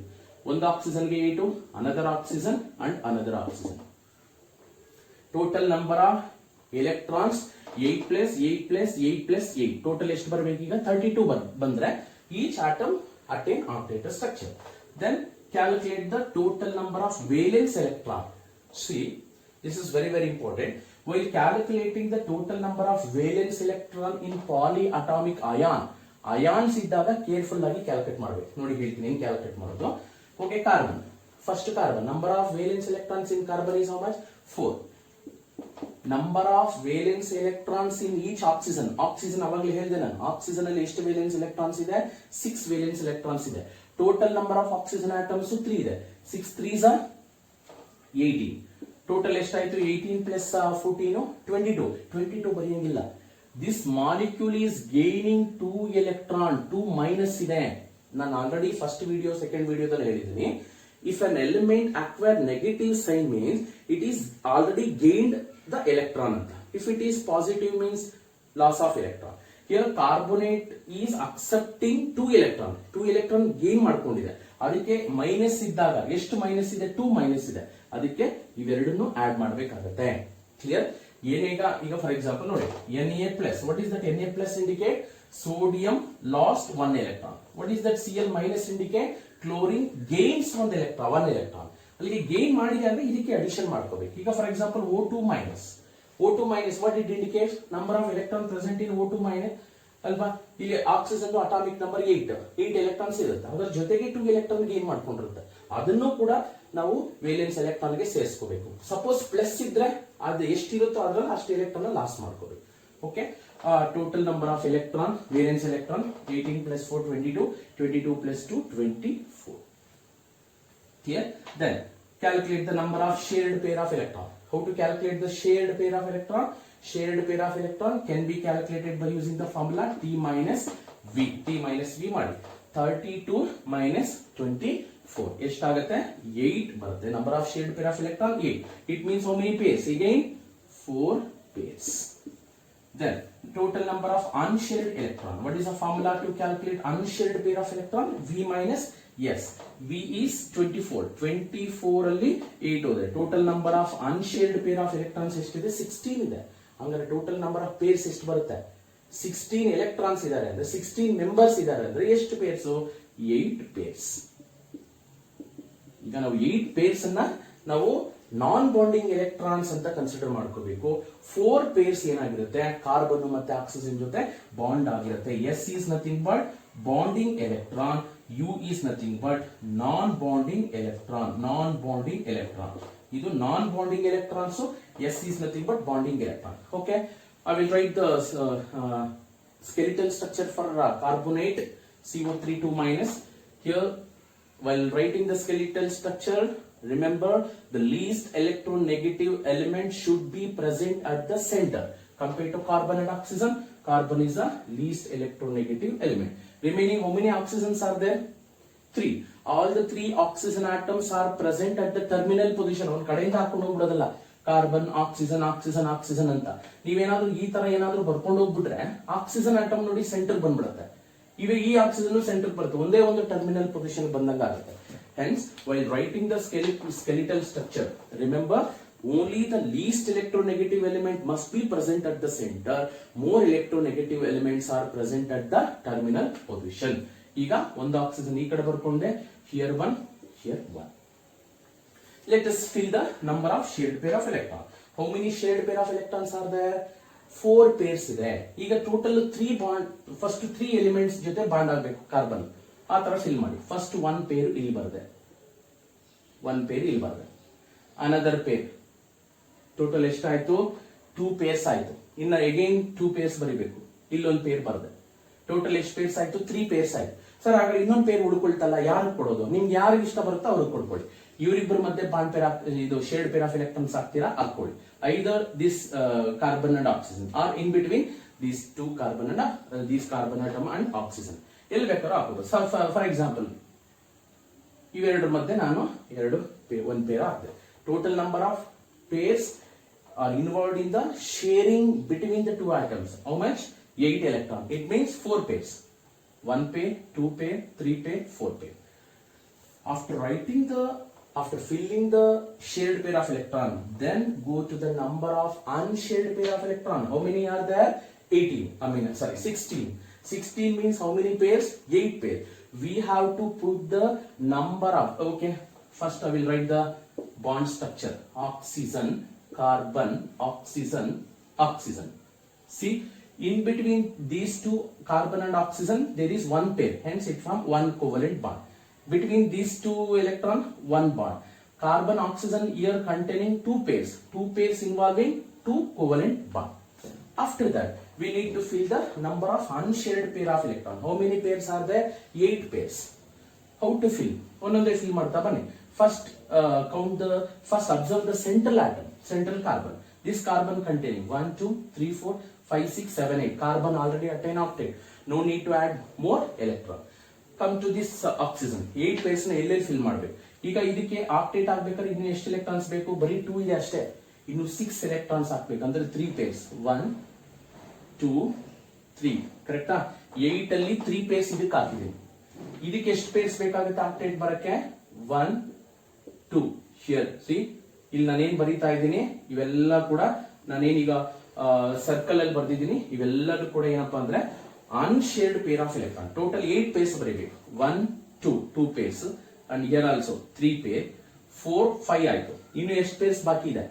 ಒಂದು ಆಕ್ಸಿಜನ್ಗೆ 8, another oxygen and another oxygen. Total number of electrons 8 + 8 + 8 + 8. Total ಎಷ್ಟು ಬರಬೇಕು? ಈಗ 32 ಬಂದ್ರೆ each atom attain octet structure. Then calculate the total number of valence electron. See, this is very very important. While calculating the total number of valence electron in polyatomic ion, ions ಇದ್ದಾಗ careful ಆಗಿ calculate ಮಾಡಬೇಕು. ನೋಡಿ ಹೇಳ್ತೀನಿ ಏನು calculate ಮಾಡೋದು. Okay, carbon, first carbon, number of valence electrons in carbon is how much? 4. Number of valence electrons in each oxygen. Oxygen ಅವಾಗಲೇ ಹೇಳಿದೆ ನಾನು, ಆಕ್ಸಿಜನ್ ಅಲ್ಲಿ ಎಷ್ಟು ವೇಲೆನ್ಸ್ ಎಲೆಕ್ಟ್ರಾನ್ಸ್ ಇದೆ? 6 ವೇಲೆನ್ಸ್ ಎಲೆಕ್ಟ್ರಾನ್ಸ್ ಇದೆ. Total number of oxygen atoms 3 ಇದೆ. 6 3s are 18. ಟೋಟಲ್ ಎಷ್ಟಾಯ್ತು 18 ಪ್ಲಸ್ 14 22 ಬರೆಯಂಗಿಲ್ಲ. This molecule is gaining 2 electron, 2 minus ಇದೆ. ನಾನು ಆಲ್ರೆಡಿ ಫಸ್ಟ್ ವಿಡಿಯೋ ಸೆಕೆಂಡ್ ವಿಡಿಯೋದಲ್ಲಿ ಹೇಳಿದ್ದೀನಿ. If an element acquire negative sign means it is already gained the electron ಅಂತ. If it is positive means loss of electron. Here carbonate is accepting 2 electron, 2 electron gain ಮಾಡ್ಕೊಂಡಿದೆ. ಅದಕ್ಕೆ minus ಇದ್ದಾಗ ಎಷ್ಟು minus ಇದೆ, 2 minus ಇದೆ. ಅದಕ್ಕೆ ಇವೆರಡನ್ನು add ಮಾಡಬೇಕಾಗುತ್ತೆ. ಕ್ಲಿಯರ್? ಈಗ ಫಾರ್ ಎಕ್ಸಾಂಪಲ್ ನೋಡಿ, Na plus, what is that Na plus indicate? Sodium last 1 electron. What is that Cl minus indicate? Chlorine gains 1 electron. ಅಲ್ಲಿಗೆ ಗೇನ್ ಮಾಡಿದೆ ಅಂದ್ರೆ ಇದಕ್ಕೆ ಅಡಿಷನ್ ಮಾಡ್ಕೋಬೇಕು. ಈಗ for example O2 minus, what it indicates? Number of electron present in O2 minus ಅಲ್ವಾ? ಇಲ್ಲಿ oxygen atomic number 8 electrons ಇರುತ್ತೆ. ಅದರ ಜೊತೆಗೆ 2 ಎಲೆಕ್ಟ್ರಾನ್ ಗೇನ್ ಮಾಡ್ಕೊಂಡಿರುತ್ತೆ. ಅದನ್ನು ಕೂಡ ನಾವು ವೇಲೆನ್ಸ್ ಎಲೆಕ್ಟ್ರಾನ್ ಗೆ ಸೇರಿಸಬೇಕು. ಸಪೋಸ್ ಪ್ಲಸ್ ಇದ್ರೆ ಅದು ಎಷ್ಟಿರುತ್ತೋ ಅದ್ರಲ್ಲಿ ಅಷ್ಟು ಎಲೆಕ್ಟ್ರಾನ್ ಲಾಸ್ ಮಾಡ್ಕೋಬೇಕು. Okay, total number of electron, valence electron 18 plus 4 22, 22 plus 2 24. Clear? Then calculate the number of shared pair of electron. How to calculate the shared pair of electron? Shared pair of electron can be calculated by using the formula T minus V. T minus V ಮಾಡಿ 32 minus 24 ಎಷ್ಟಾಗುತ್ತೆ? 8 ಬರುತ್ತೆ. Number of shared pair of electron 8. It means how many pairs? Again 4 pairs. Then total number of unshared electron. What is the formula to calculate unshared pair of electron? V minus, yes, V is 24. 24 ಅಲ್ಲಿ 8 ಹೋದ್ರೆ total number of unshared pair of electrons ಎಷ್ಟಿದೆ? 16 ಇದೆ. ಹಂಗಾದ್ರೆ total number of pairs ಎಷ್ಟು ಬರುತ್ತೆ? 16 electrons ಇದ್ದಾರೆ ಅಂದ್ರೆ 16 members ಇದ್ದಾರೆ ಅಂದ್ರೆ ಎಷ್ಟು ಪೇರ್ಸ್? 8 pairs. ಈಗ ನಾವು 8 pairs ಅನ್ನ ನಾವು ನಾನ್ ಬಾಂಡಿಂಗ್ ಎಲೆಕ್ಟ್ರಾನ್ಸ್ ಅಂತ ಕನ್ಸಿಡರ್ ಮಾಡ್ಕೋಬೇಕು. 4 ಪೇರ್ಸ್ ಏನಾಗಿರುತ್ತೆ? ಕಾರ್ಬನ್ ಮತ್ತೆ ಆಕ್ಸಿಜನ್ ಜೊತೆ ಬಾಂಡ್ ಆಗಿರುತ್ತೆ. S is nothing but bonding electron, U is nothing but non bonding electron. ಇದು non bonding electrons. S is nothing but bonding electron. Okay, I will write the skeletal structure for carbonate CO3 2 minus. Here, while writing the skeletal structure, remember the least electronegative element should be present at the center. Compared to carbon and oxygen, carbon is the least electronegative element. Remaining how many oxygens are there? 3. All the 3 oxygen atoms are present at the terminal position. ಒಂದು ಕಡೆಯಿಂದ ಹಾಕೊಂಡು ಹೋಗ್ಬಿಡೋದಲ್ಲ, carbon oxygen oxygen oxygen ಅಂತ. ನೀವೇನಾದ್ರೂ ಈ ತರ ಏನಾದ್ರೂ ಬರ್ಕೊಂಡು ಹೋಗ್ಬಿಟ್ರೆ ಆಕ್ಸಿಜನ್ ಆಟಮ್ ನೋಡಿ ಸೆಂಟರ್ ಬಂದ್ಬಿಡುತ್ತೆ. ಇವಾಗ ಈ ಆಕ್ಸಿಜನ್ ಸೆಂಟರ್ ಬರುತ್ತೆ, ಒಂದೇ ಒಂದು ಟರ್ಮಿನಲ್ ಪೊಸಿಷನ್ ಬಂದಂಗ ಆಗುತ್ತೆ. Hence, while writing the skeletal structure, remember only the least electronegative element must be present at the center. More electronegative elements are present at the terminal position. ಈಗ ಒಂದು oxygen ಈ ಕಡೆ ಬರ್ಕೊಂಡೆ, here 1, here 1. Let us fill the number of shared pair of electron. How many shared pair of electrons are there? 4 pairs ಇದೆ. ಈಗ total 3 bond, first 3 elements ಜೊತೆ bond ಆಗಬೇಕು carbon. ಆ ತರ ಫಿಲ್ ಮಾಡಿ. ಫಸ್ಟ್ 1 ಪೇರ್ ಇಲ್ಲಿ ಬರದೆ, 1 ಪೇರ್ ಇಲ್ಲಿ ಬರದೆ, ಅನದರ್ ಪೇರ್. ಟೋಟಲ್ ಎಷ್ಟಾಯ್ತು? 2 ಪೇರ್ಸ್ ಆಯ್ತು. ಇನ್ನ ಅಗೈನ್ 2 ಪೇರ್ಸ್ ಬರಿಬೇಕು. ಇಲ್ಲೊಂದು ಪೇರ್ ಬರದೆ. ಟೋಟಲ್ ಎಷ್ಟು ಪೇರ್ಸ್ ಆಯ್ತು? 3 ಪೇರ್ಸ್ ಆಯ್ತು. ಸರ್ ಹಾಗಾದ್ರೆ ಇನ್ನೊಂದು ಪೇರ್ ಉಳ್ಕೊಳ್ತಲ್ಲ, ಯಾರು ಕೊಡೋದು? ನಿಮ್ಗೆ ಯಾರಿಗೆ ಇಷ್ಟ ಬರುತ್ತೋ ಅವ್ರಿಗೆ ಕೊಡ್ಕೊಳ್ಳಿ. ಇವರಿಬ್ಬರ ಮಧ್ಯೆ ಬಾಂಡ್ ಪೇರ್, ಇದು ಶೇರ್ಡ್ ಪೇರ್ ಆಫ್ ಎಲೆಕ್ಟ್ರಾನ್ಸ್ ಹಾಕ್ತೀರಾ, ಹಾಕೊಳ್ಳಿ. Either this carbon and oxygen are in between these 2 carbon and these carbon atom and oxygen ಎಲ್ಲಿ ಬೇಕಾದ್ರೂ ಹಾಕೋದು. ಫಾರ್ ಎಕ್ಸಾಂಪಲ್ ಇವೆರಡರ ಮಧ್ಯೆ ನಾನು ಒಂದು ಪೇರ್ ಹಾಕಿದೆ. Total number of pairs are involved in the sharing between the 2 atoms. How much? 8 electron. It means 4 pairs. 1 pair, 2 pair, 3 pair, 4 pair. After filling the shared pair of electron, then go to the number of unshared pair of electron. How many are there? 16. 16 means how many pairs? 8 pairs. We have to put the number of, okay, first I will write the bond structure. Oxygen, carbon, oxygen, oxygen. See, in between these 2 carbon and oxygen, there is 1 pair. Hence it forms 1 covalent bond. Between these 2 electron, 1 bond. Carbon, oxygen here containing 2 pairs. 2 pairs involving 2 covalent bond. After that, we need to fill the number of unshared pair of electron. How many pairs are there? 8 pairs. How to fill? ಒಂದೊಂದೇ fill ಮಾಡ್ತಾ ಬನ್ನಿ. First count the first observe the central atom, central carbon. This carbon containing 1 2 3 4 5 6 7 8 carbon already attain octet, no need to add more electron. Come to this oxygen, 8 pairs na ಎಲ್ಲೆಲ್ಲಿ fill ಮಾಡಬೇಕು. ಈಗ ಇದಕ್ಕೆ octet ಆಗಬೇಕಾದ್ರೆ ಇನ್ನು ಎಷ್ಟು electrons ಬೇಕು? ಬರೀ 2 ಇದೆ ಅಷ್ಟೇ. ಇನ್ನು 6 ಎಲೆಕ್ಟ್ರಾನ್ಸ್ ಹಾಕಬೇಕು ಅಂದ್ರೆ 3 pairs 1 2 3 ಕರೆಕ್ಟಾ? 8 ಅಲ್ಲಿ 3 pairs ಇದಕ್ಕೆ ಹಾಕಿದ್ದೀನಿ. ಇದಕ್ಕೆ ಎಷ್ಟು ಪೇರ್ಸ್ ಬೇಕಾಗುತ್ತೆ ಆಕ್ಟೇಟ್ ಬರಕ್ಕೆ? 1 2 ಹಿಯರ್ ಸಿ, ಇಲ್ಲಿ ನಾನೇನ್ ಬರೀತಾ ಇದ್ದೀನಿ ಇವೆಲ್ಲ ಕೂಡ ನಾನೇನೀಗ ಸರ್ಕಲ್ ಅಲ್ಲಿ ಬರ್ದಿದ್ದೀನಿ. ಇವೆಲ್ಲದೂ ಕೂಡ ಏನಪ್ಪಾ ಅಂದ್ರೆ unshared pair of electron. Total 8 pairs ಬರೀಬೇಕು. 1 2 pairs and here also 3 pair 4 5 ಆಯ್ತು. ಇನ್ನು ಎಷ್ಟು ಪೇರ್ಸ್ ಬಾಕಿ ಇದೆ?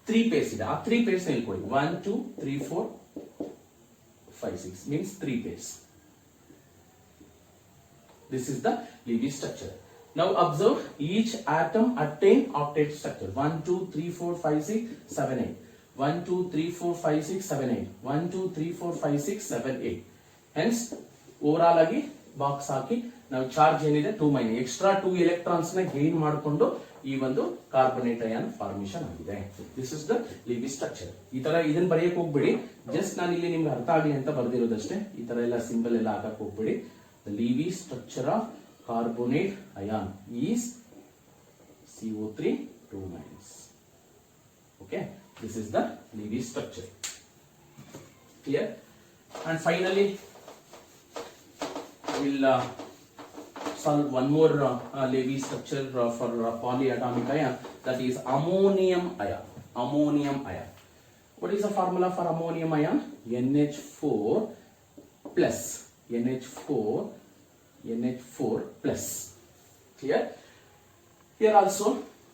3 ಪೇರ್ಸ್ ಇದೆ. ಆ 3 pairs ಹೇಳ್ಕೊಳ್ಳಿ. 1 2 3 4 5 6 means 3 pairs. This is the Levy structure. Now observe each atom attain octet structure. 1 2 3 4 5 6 7 8 1 2 3 4 5 6 7 8 1 2 3 4 5 6 7 8. Hence overall ಆಗಿ ಬಾಕ್ಸ್ ಹಾಕಿ ನಾವು ಚಾರ್ಜ್ ಏನಿದೆ 2 ಎಕ್ಸ್ಟ್ರಾ 2 ಎಲೆಕ್ಟ್ರಾನ್ಸ್ ನ ಗೇನ್ ಮಾಡಿಕೊಂಡು ಈ ಒಂದು ಕಾರ್ಬನೇಟ್ ಅಯಾನ್ ಫಾರ್ಮೇಶನ್ ಆಗಿದೆ. This is the Livy structure. ಈ ತರ ಇದನ್ನ ಬರೆಯಕ್ಕೆ ಹೋಗ್ಬೇಡಿ, ಜಸ್ಟ್ ನಾನು ಇಲ್ಲಿ ನಿಮ್ಗೆ ಅರ್ಥ ಆಗಲಿ ಅಂತ ಬರ್ದಿರೋದಷ್ಟೇ. ಈ ತರ ಎಲ್ಲ ಸಿಂಬಲ್ ಎಲ್ಲ ಹಾಕಕ್ ಹೋಗ್ಬೇಡಿ. The Livy structure of carbonate ion is CO3 2-. Okay, this is the Levy structure. Clear? And finally we will solve one more Levy structure for polyatomic ion, that is ammonium ion. Ammonium ion. What is the formula for ammonium ion? NH4 plus NH4 plus. Clear? Here also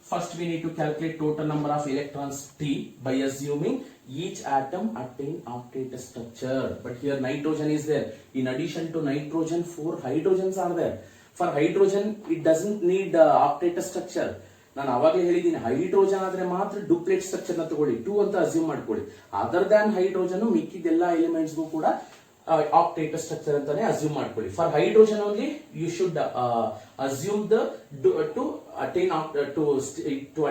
first we need to calculate total number of electrons T by assuming each atom attain octet structure. But here nitrogen is there. In addition to nitrogen 4 hydrogens are there. For hydrogen it doesn't need octet structure. ನಾನು ಅವಾಗಲೇ ಹೇಳಿದ್ದೀನಿ, hydrogen ಆದ್ರೆ ಮಾತ್ರ ಡುಪ್ಲೆಟ್ structure ನ ತಗೊಳ್ಳಿ, 2 ಅಂತ assume ಮಾಡ್ಕೊಳ್ಳಿ. Other than hydrogen ಮಿಕ್ಕಿದೆಲ್ಲ ಎಲಿಮೆಂಟ್ಸ್ಗೂ ಕೂಡ octet structure ಅಂತಾನೆ ಅಸ್ಯೂಮ್ ಮಾಡ್ಕೊಳ್ಳಿ. For hydrogen only you should assume the to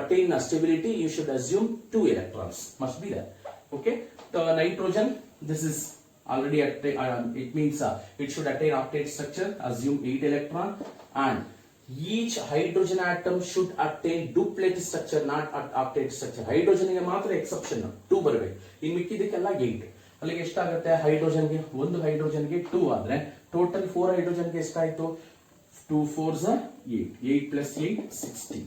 attain stability you should assume 2 electrons must be there. Okay, the nitrogen, this is already it means it should attain octet structure, assume 8 electron, and each hydrogen atom should attain duplet structure, not octet structure. hydrogen ಗೆ ಮಾತ್ರ exception 2 ಬರಬೇಕು, ಇನ್ನು ಮಿಕ್ಕಿದಕ್ಕೆಲ್ಲ 8. ಅಲ್ಲಿಗೆ ಎಷ್ಟಾಗುತ್ತೆ? ಹೈಡ್ರೋಜನ್ಗೆ ಒಂದು ಹೈಡ್ರೋಜನ್ಗೆ 2 ಆದ್ರೆ total 4 ಹೈಡ್ರೋಜನ್ಗೆ ಎಷ್ಟಾಯ್ತು? 2 4s are 8. 8 plus 8 16.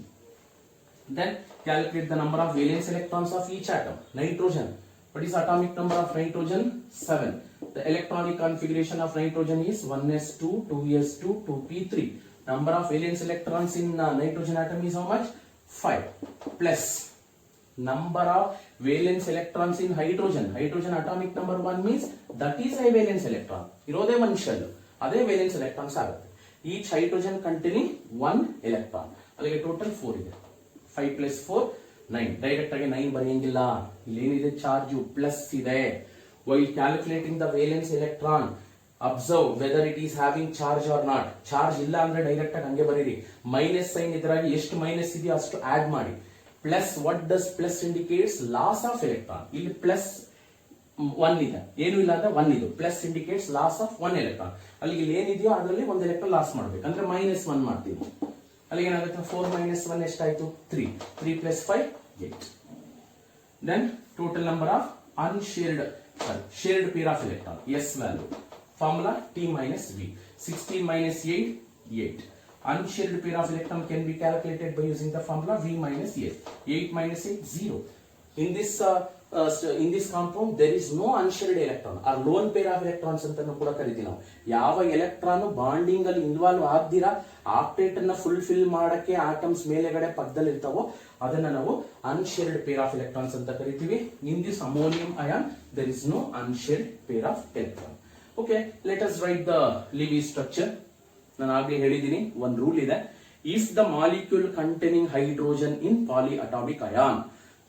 Then calculate the number of valence electrons of each atom. Nitrogen, what is atomic number of nitrogen? 7. The electronic configuration of nitrogen is 1s2 2s2 2p3. Number of valence electrons in nitrogen atom is how much? 5 plus number of valence electrons in hydrogen. Hydrogen atomic number 1 means that is a valence electron. ಇರೋದೇ ಒಂದು shell, ಅದೇ valence electrons ಆಗುತ್ತೆ. Each hydrogen containing 1 electron. ಅಲ್ಲಿಗೆ total 4 ಇದೆ. 5 plus 4 9. Direct ಆಗಿ 9 ಬರೆಯಂಗಿಲ್ಲ, ಇಲ್ಲಿ ಏನಿದೆ charge plus ಇದೆ. While calculating the valence electron, observe whether it is having charge or not. Charge ಇಲ್ಲ ಅಂದ್ರೆ ಡೈರೆಕ್ಟ್ ಆಗಿ ಹಂಗೆ ಬರೀರಿ. ಮೈನಸ್ ಸೈನ್ ಇದ್ರಾಗಿ ಎಷ್ಟು ಮೈನಸ್ ಇದೆಯೋ ಅಷ್ಟು ಆಡ್ ಮಾಡಿ. Plus, what does plus indicates? Loss of electron. ಇಲ್ಲಿ ಪ್ಲಸ್ 1 ಇದೆ, ಏನು ಇಲ್ಲ ಅಂದ್ರೆ 1 ಇದು. Plus indicates loss of 1 electron. ಅಲ್ಲಿಗೆ ಇಲ್ಲಿ ಏನಿದೆಯೋ ಅದರಲ್ಲಿ 1 ಎಲೆಕ್ಟ್ರಾನ್ ಲಾಸ್ ಮಾಡ್ಬೇಕು, ಅಂದ್ರೆ -1 ಮಾಡ್ತೀವಿ. ಅಲ್ಲಿಗೆ ಏನಾಗುತ್ತೆ? 4 - 1 ಎಷ್ಟಾಯ್ತು? 3. 3 plus 5 8. Then total number of shared pair of electron, S value. Formula T minus V. 16 minus 8 8. Unshared pair of electron can be calculated by using the formula V minus 8. 8 minus 8 0. In this compound there is no unshared electron or lone pair of electrons ಅಂತಾನೂ ಕೂಡ ಕರಿತೀವಿ ನಾವು. ಯಾವ electron bonding ಅಲ್ಲಿ involve ಆಗ್ದಿರಾ octet ಅನ್ನ fulfil ಮಾಡಕ್ಕೆ atoms ಮೇಲೆಗಡೆ ಪಕ್ಕದಲ್ಲಿ ಇರ್ತಾವೋ ಅದನ್ನ ನಾವು unshared pair of electrons ಅಂತ ಕರಿತೀವಿ. In this ammonium ion there is no unshared pair of electron. Okay, let us write the Levy structure. ನಾನು ಆಗಲೇ ಹೇಳಿದ್ದೀನಿ, ಒಂದು ರೂಲ್ ಇದೆ. If the molecule containing hydrogen in polyatomic ion,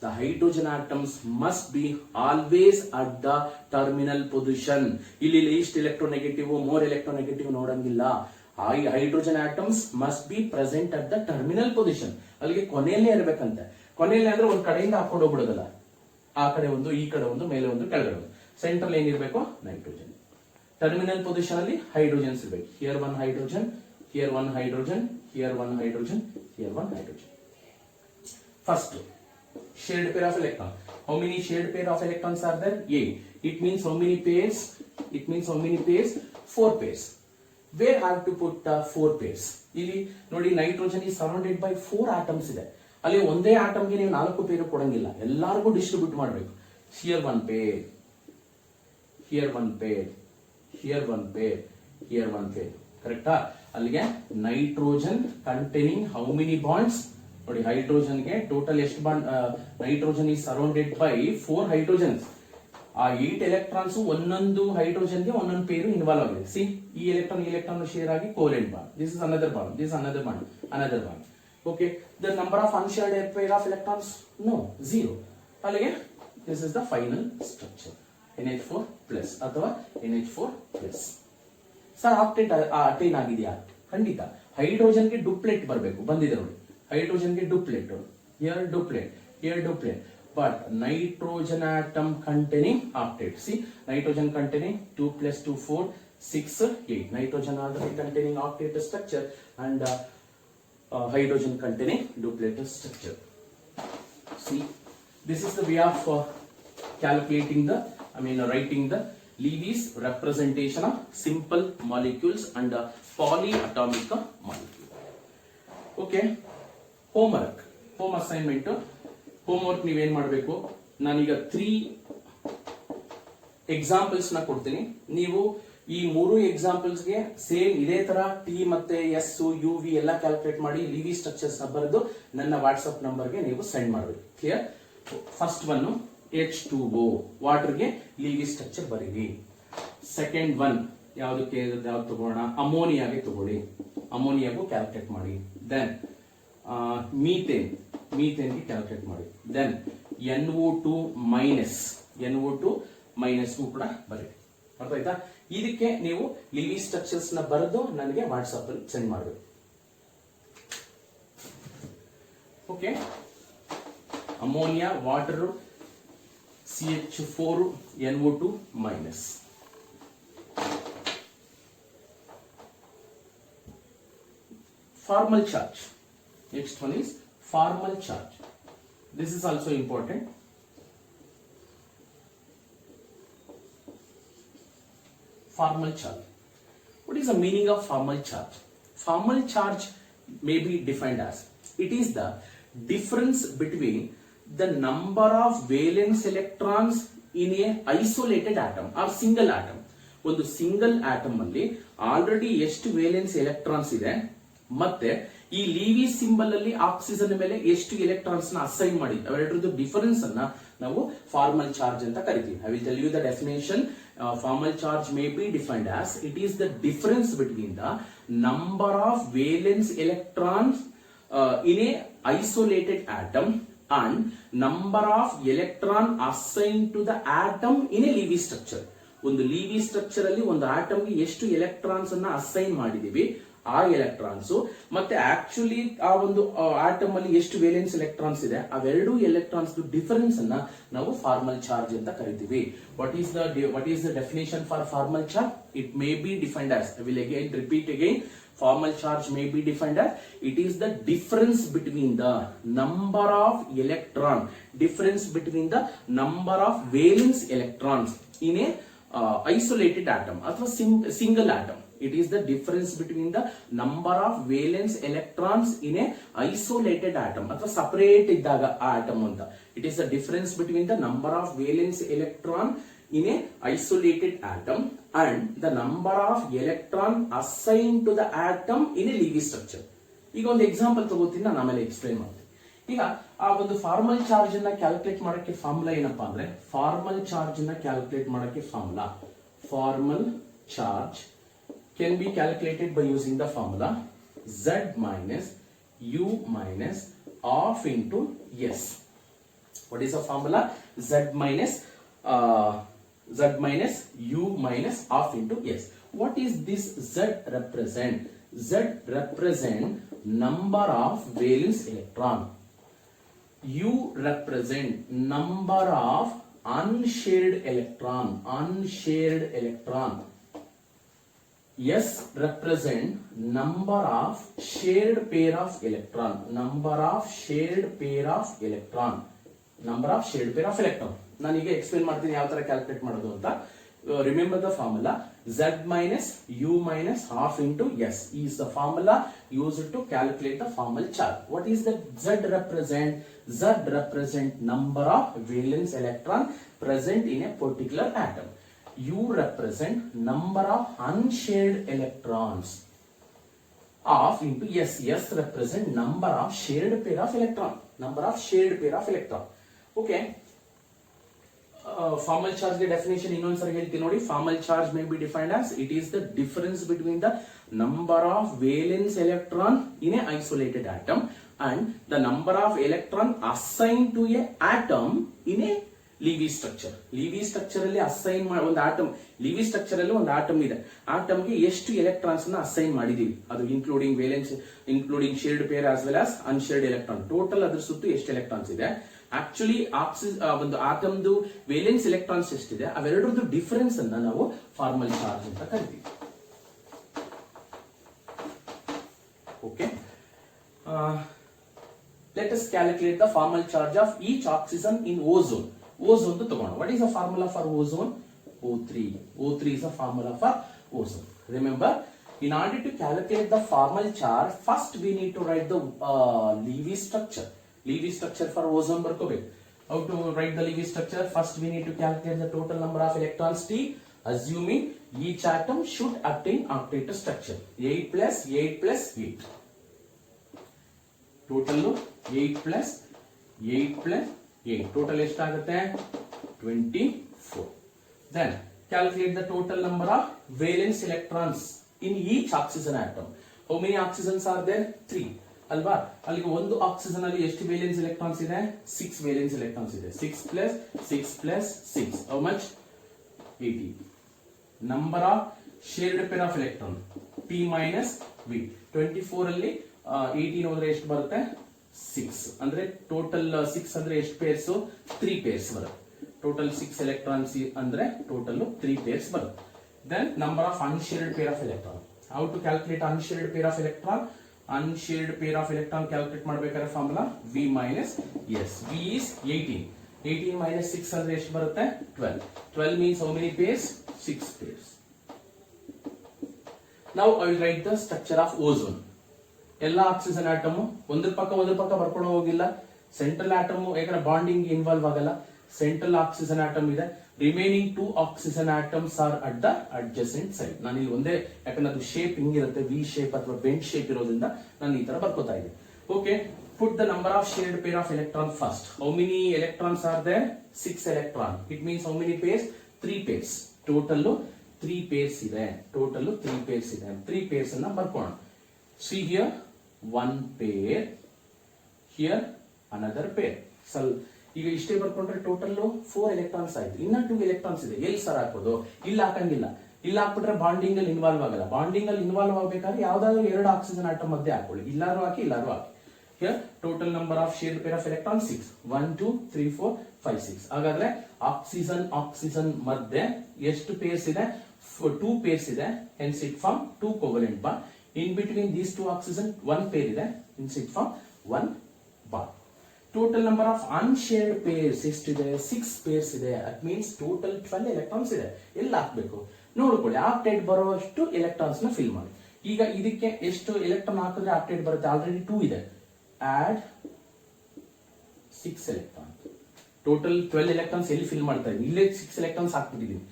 the hydrogen atoms must be always at the terminal position. ಇಲ್ಲಿ least electronegative, more electronegative ನೋಡಂಗಿಲ್ಲ. Hydrogen atoms must be present at the terminal position. ಅಲ್ಲಿಗೆ ಕೊನೆಯಲ್ಲೇ ಇರ್ಬೇಕಂತೆ. ಕೊನೆಯಲ್ಲೇ ಅಂದ್ರೆ ಒಂದ್ ಕಡೆಯಿಂದ ಹಾಕೊಂಡು ಹೋಗ್ಬಿಡೋದಲ್ಲ, ಆ ಕಡೆ ಒಂದು, ಈ ಕಡೆ ಒಂದು, ಮೇಲೆ ಒಂದು, ಕೆಳಗಡೆ ಒಂದು. ಸೆಂಟ್ರಲ್ ಏನಿರ್ಬೇಕು? ನೈಟ್ರೋಜನ್. ಟರ್ಮಿನಲ್ ಪೊಸಿಷನ್ ಅಲ್ಲಿ ಹೈಡ್ರೋಜನ್ಸ್ ಇರ್ಬೇಕು. Here one hydrogen, here one hydrogen, here one hydrogen, here one hydrogen. First, shared pair of electron. How many shared pair of electrons are there? A. It means how many pairs? It means how many pairs? 4 pairs. Where I have to put 4 pairs? ಇಲ್ಲಿ ನೋಡಿ, nitrogen is surrounded by 4 atoms ಇದೆ. ಅಲ್ಲಿ ಒಂದೇ ಆಟಮ್ಗೆ ನೀವು 4 ಪೇರು ಕೊಡಂಗಿಲ್ಲ, ಎಲ್ಲರಿಗೂ distribute ಮಾಡಬೇಕು. Here one pair, here one pair, here one pair, here one pair. ಕರೆಕ್ಟಾ? ಅಲ್ಲಿಗೆ nitrogen containing how many bonds? ನೋಡಿ, ಹೈಡ್ರೋಜನ್ಗೆ ಟೋಟಲ್ ಎಷ್ಟು bond? Nitrogen is surrounded by 4 hydrogens. ಆ 8 ಎಲೆಕ್ಟ್ರಾನ್ಸ್ ಒಂದೊಂದು ಹೈಡ್ರೋಜನ್ಗೆ ಒಂದೊಂದು ಪೇರು ಇನ್ವಾಲ್ವ್ ಆಗಿದೆ. ಸಿ, ಈ ಎಲೆಕ್ಟ್ರಾನ್ ಶೇರ್ ಆಗಿ covalent bond. This is another bond, this another bond, another bond. Okay, the number of unshared pair of electrons? No, 0. ಅಲ್ಲಿಗೆ this is the final structure, NH4 plus ಅಥವಾ NH4 plus. Sir, octet attain ಆಗಿದೆಯಾ? ಖಂಡಿತ. ಹೈಡ್ರೋಜನ್ಗೆ ಡುಪ್ಲೆಟ್ ಬರಬೇಕು, ಬಂದಿದೆ ನೋಡಿ. ಹೈಡ್ರೋಜನ್ಗೆ ಡುಪ್ಲೆಟ್, here duplet, here duplet, but nitrogen atom containing octet. See, nitrogen containing 2 plus 2 4 6 8. Nitrogen already containing octet structure, and hydrogen containing duplet structure. See, this is the way of calculating the, writing the Levy's representation of simple molecules and polyatomic molecule. Okay. Homework, home assignment. Homework ನೀವೇನ್ ಮಾಡಬೇಕು? ನಾನೀಗ 3 examples ನ ಕೊಡ್ತೀನಿ. ನೀವು ಈ 3 ಎಕ್ಸಾಂಪಲ್ಸ್ಗೆ same ಇದೇ ತರ T ಮತ್ತೆ ಎಸ್, ಯು ವಿ ಎಲ್ಲ ಕ್ಯಾಲ್ಕುಲೇಟ್ ಮಾಡಿ ಲಿವಿ ಸ್ಟ್ರಕ್ಚರ್ಸ್ ನ ಬರೆದು ನನ್ನ ವಾಟ್ಸ್ಆಪ್ ನಂಬರ್ಗೆ ನೀವು ಸೆಂಡ್ ಮಾಡಬೇಕು. ಕ್ಲಿಯರ್? ಫಸ್ಟ್ ಒನ್ H2O, ವಾಟರ್ಗೆ ಲಿವಿ ಸ್ಟ್ರಕ್ಚರ್ ಬರೀರಿ. ಸೆಕೆಂಡ್ ಒನ್ ಯಾವ್ದು ತಗೋಣ? ಅಮೋನಿಯಾಗೆ ತಗೊಳ್ಳಿ, ಅಮೋನಿಯಾಗೂ ಕ್ಯಾಲ್ಕುಲೇಟ್ ಮಾಡಿ. ದೆನ್ ಮೀಥೇನ್, ಮೀಥೇನ್ಗೆ ಕ್ಯಾಲ್ಕುಲೇಟ್ ಮಾಡಿ. Then NO2 minus, NO2 minus ಕೂಡ ಬರೀರಿ. ಅರ್ಥ ಆಯ್ತಾ? ಇದಕ್ಕೆ ನೀವು ಲಿವಿ ಸ್ಟ್ರಕ್ಚರ್ಸ್ ನ ಬರೆದು ನನಗೆ ವಾಟ್ಸ್ಆಪ್ ಅಲ್ಲಿ ಸೆಂಡ್ ಮಾಡಬೇಕು. Okay, ammonia, water, CH4, NO2 minus. Formal charge. Next one is formal charge. This is also important. Formal charge. What is the meaning of formal charge? Formal charge may be defined as, it is the difference between the number of valence electrons in a isolated atom or single atom. ಒಂದು single atom ಅಲ್ಲಿ already ಎಷ್ಟು valence electrons ಇದೆ, ಮತ್ತೆ ಈ Livy symbol ಅಲ್ಲಿ oxygen ಮೇಲೆ ಎಷ್ಟು electrons ನ ಅಸೈನ್ ಮಾಡಿದ್ವಿ, ಅವೆರಡರದ್ದು ಡಿಫರೆನ್ಸ್ ಅನ್ನ ನಾವು ಫಾರ್ಮಲ್ ಚಾರ್ಜ್ ಅಂತ ಕರಿತೀವಿ. I will tell you the definition. Formal charge may be defined as, it is the difference between the number of valence electrons in a isolated atom and number of electron assigned to the atom in a Levy structure. ಒಂದು Livy structure ಅಲ್ಲಿ ಒಂದು ಆಟಮ್ಗೆ ಎಷ್ಟು electrons ಅನ್ನ assign ಮಾಡಿದೀವಿ, ಆ electrons ಮತ್ತೆ actually ಆ ಒಂದು ಆಟಮ್ ಅಲ್ಲಿ ಎಷ್ಟು ವೇಲೆನ್ಸ್ ಎಲೆಕ್ಟ್ರಾನ್ಸ್ ಇದೆ, ಅವೆರಡು ಎಲೆಕ್ಟ್ರಾನ್ಸ್ ಡಿಫರೆನ್ಸ್ ಅನ್ನ ನಾವು ಫಾರ್ಮಲ್ ಚಾರ್ಜ್ ಅಂತ ಕರಿತೀವಿ. What is the definition for formal charge? It may be defined as, I will again repeat again. Formal charge may be defined as, it is the difference between the number of electron, difference between the number of valence electrons in a isolated atom ಅಥವಾ single atom. It is the difference between the number of valence electrons in a isolated atom ಅಥವಾ separate ಇದ್ದಾಗ ಆ atom ಅಂತ. It is the difference between the number of valence electron in a isolated atom and the number of electron assigned to the atom in a Levy structure. ಈಗ ಒಂದು example ತಗೋತೀನಿ, ನಾನು ಆಮೇಲೆ explain ಮಾಡ್ತೀನಿ. ಈಗ ಆ ಒಂದು ಫಾರ್ಮಲ್ ಚಾರ್ಜ್ ಅನ್ನ ಕ್ಯಾಲ್ಕುಲೇಟ್ ಮಾಡಕ್ಕೆ ಫಾರ್ಮುಲಾ ಏನಪ್ಪಾ ಅಂದ್ರೆ, ಫಾರ್ಮಲ್ ಚಾರ್ಜ್ ಅನ್ನ ಕ್ಯಾಲ್ಕುಲೇಟ್ ಮಾಡಕ್ಕೆ formula, formal charge can be calculated by using the formula Z minus U minus half into S. What is the formula? Z minus U minus half into S. What is this Z represent? Z represent number of valence electron. U represent number of unshared electron. S represent number of shared pair of electron. ನಾನು ಈಗ explain ಮಾಡ್ತೀನಿ ಯಾವ ತರ calculate ಮಾಡೋದು ಅಂತ. Remember the formula Z minus U minus half into S is the formula used to calculate the formal charge. What is that Z represent? Z represent number of valence electron present in a particular atom. U represent number of unshared electrons. Half into S. S represent number of shared pair of electron. Okay. Formal charge के definition ಇನ್ನೊಂದ್ಸರಿ ಹೇಳ್ತೀನಿ ನೋಡಿ. Formal charge may be defined as it is the difference between the number of valence electron in a isolated atom and the number of electron assigned to a atom in a Levy structure. Levy structure ಅಲ್ಲಿ assign ಒಂದು atom, Livy structure ಅಲ್ಲಿ ಒಂದು atom ಇದೆ. ಆಟಮ್ಗೆ ಎಷ್ಟು electrons ನ assign ಮಾಡಿದೀವಿ, ಅದು including valence, including shared pair as well as unshared electron. Total ಅದ್ರ ಸುತ್ತು ಎಷ್ಟು ಎಲೆಕ್ಟ್ರಾನ್ಸ್ ಇದೆ. ಆಕ್ಚುಲಿ ಒಂದು ಆಟಮ್ದು ವೇಲೆನ್ಸ್ ಎಲೆಕ್ಟ್ರಾನ್ಸ್ ಎಷ್ಟಿದೆ, ಅವೆರಡರದ್ದು ಡಿಫರೆನ್ಸ್ ಅನ್ನ ನಾವು ಫಾರ್ಮಲ್ ಚಾರ್ಜ್ ಅಂತ ಕರಿತೀವಿ. Okay, let us calculate the formal charge of each oxygen in ozone. Ozone to ತಗೋಣ. What is the formula for ozone? O3. O3 is the formula for ozone. Remember, in order to calculate the formal charge, first we need to write the Levy structure. Levy structure for ozone ಬರ್ಕೋಬೇಕು. How to write the Levy structure? First we need to calculate the total number of electrons T, assuming each atom should attain octet structure. 8 plus 8 plus 8. Total 8 plus 8 plus 8. Total ಎಷ್ಟಾಗುತ್ತೆ? 24. Then calculate the total number of valence electrons in each oxygen atom. How many oxygens are there? 3. ಅಲ್ವಾ? ಅಲ್ಲಿಗೆ ಒಂದು oxygen ಅಲ್ಲಿ ಎಷ್ಟು valence electrons ಇದೆ? 6 valence electrons ಇದೆ. 6 plus 6 plus 6. How much? 18. Number of shared pair of electron P minus V. 24 ಅಲ್ಲಿ 18 ಹೋದ್ರೆ ಎಷ್ಟು ಬರುತ್ತೆ? 6. ಅಂದ್ರೆ ಟೋಟಲ್ 6 ಅಂದ್ರೆ ಎಷ್ಟು ಪೇರ್ಸ್? 3 ಪೇರ್ಸ್ ಬರುತ್ತೆ. ಟೋಟಲ್ 6 ಎಲೆಕ್ಟ್ರಾನ್ಸ್ ಅಂದ್ರೆ ಟೋಟಲ್ 3 ಪೇರ್ಸ್ ಬರುತ್ತೆ. Then number of unshared pair of electron. How to calculate unshared pair of electron? Unshared pair of electron calculate ಮಾಡಬೇಕಾದ್ರೆ formula V minus S. V is 18. 18 minus 6 ಅಂದ್ರೆ ಎಷ್ಟು ಬರುತ್ತೆ? 12. 12 means how many pairs? 6 pairs. Now I will write the structure of ozone. ಎಲ್ಲ oxygen atom ಒಂದ್ರ ಪಕ್ಕ ಬರ್ಕೊಂಡು ಹೋಗಿಲ್ಲ. Central atom ಯಾಕಂದ್ರೆ ಬಾಂಡಿಂಗ್ ಇನ್ವಾಲ್ವ್ ಆಗಲ್ಲ. ಸೆಂಟ್ರಲ್ ಆಕ್ಸಿಜನ್ ಆಟಮ್ ಇದೆ. Remaining 2 oxygen atoms are at the adjacent side. ನಾನು ಇಲ್ಲಿ ಒಂದೇ, ಯಾಕಂದ್ರೆ ಅದು ಶೇಪ್ ಹಿಂಗಿರುತ್ತೆ, ವಿ ಶೇಪ್ ಅಥವಾ ಬೆಂಡ್ ಶೇಪ್ ಇರೋದ್ರಿಂದ ನಾನು ಈ ತರ ಬರ್ಕೋತಾ ಇದ್ದೀನಿ. Okay, put the number of shared pair of electron first. How many electrons are there? 6 electron. It means how many pairs? 3 pairs. Total 3 pairs ಇದೆ. 3 pairs ಅನ್ನ ಬರ್ಕೋಣ. See here, 1 pair, here another pair. So ಈಗ ಇಷ್ಟೇ ಬರ್ಕೊಂಡ್ರೆ total 4 electrons ಆಯ್ತು. ಇನ್ನ 2 electrons ಇದೆ. ಎಲ್ಲಿ sir ಹಾಕೋದು? ಇಲ್ಲಿ ಹಾಕಂಗಿಲ್ಲ. ಇಲ್ಲಿ ಹಾಕ್ಬಿಟ್ರೆ ಬಾಂಡಿಂಗ್ ಅಲ್ಲಿ ಇನ್ವಾಲ್ವ್ ಆಗಲ್ಲ. ಬಾಂಡಿಂಗ್ ಅಲ್ಲಿ ಇನ್ವಾಲ್ವ್ ಆಗ್ಬೇಕಾದ್ರೆ ಯಾವ್ದಾದ್ರು 2 ಆಕ್ಸಿಜನ್ ಆಟಮ್ ಮಧ್ಯೆ ಹಾಕೊಳ್ಳಿ. ಇಲ್ಲಾರು ಹಾಕಿ. Here total number of shared pair of electrons 6. 1 2 3 4 5 6. ಹಾಗಾದ್ರೆ ಆಕ್ಸಿಜನ್ ಮಧ್ಯೆ ಎಷ್ಟು ಪೇರ್ಸ್ ಇದೆ? 2 pairs ಇದೆ. Hence it form 2 covalent bond. In between these 2 oxygen 1 pair ಇದೆ. Hence it form 1 bond. Total number of unshared pairs ಎಷ್ಟಿದೆ? 6 pairs ಇದೆ. That means total 12 electrons ಇದೆ. ಎಲ್ಲಿ ಹಾಕ್ಬೇಕು ನೋಡ್ಕೊಳ್ಳಿ. ಆಕ್ಟೇಟ್ ಬರುವಷ್ಟು ಎಲೆಕ್ಟ್ರಾನ್ಸ್ ನ ಫಿಲ್ ಮಾಡಿ. ಈಗ ಇದಕ್ಕೆ ಎಷ್ಟು ಎಲೆಕ್ಟ್ರಾನ್ ಹಾಕಿದ್ರೆ ಆಕ್ಟೇಟ್ ಬರುತ್ತೆ? ಆಲ್ರೆಡಿ 2 ಇದೆ. Add 6 electrons. Total 12 electrons ಎಲ್ಲಿ ಫಿಲ್ ಮಾಡ್ತಾ ಇದ್ದೀನಿ? ಇಲ್ಲೇ 6 electrons ಹಾಕ್ಬಿಟ್ಟಿದ್ದೀನಿ.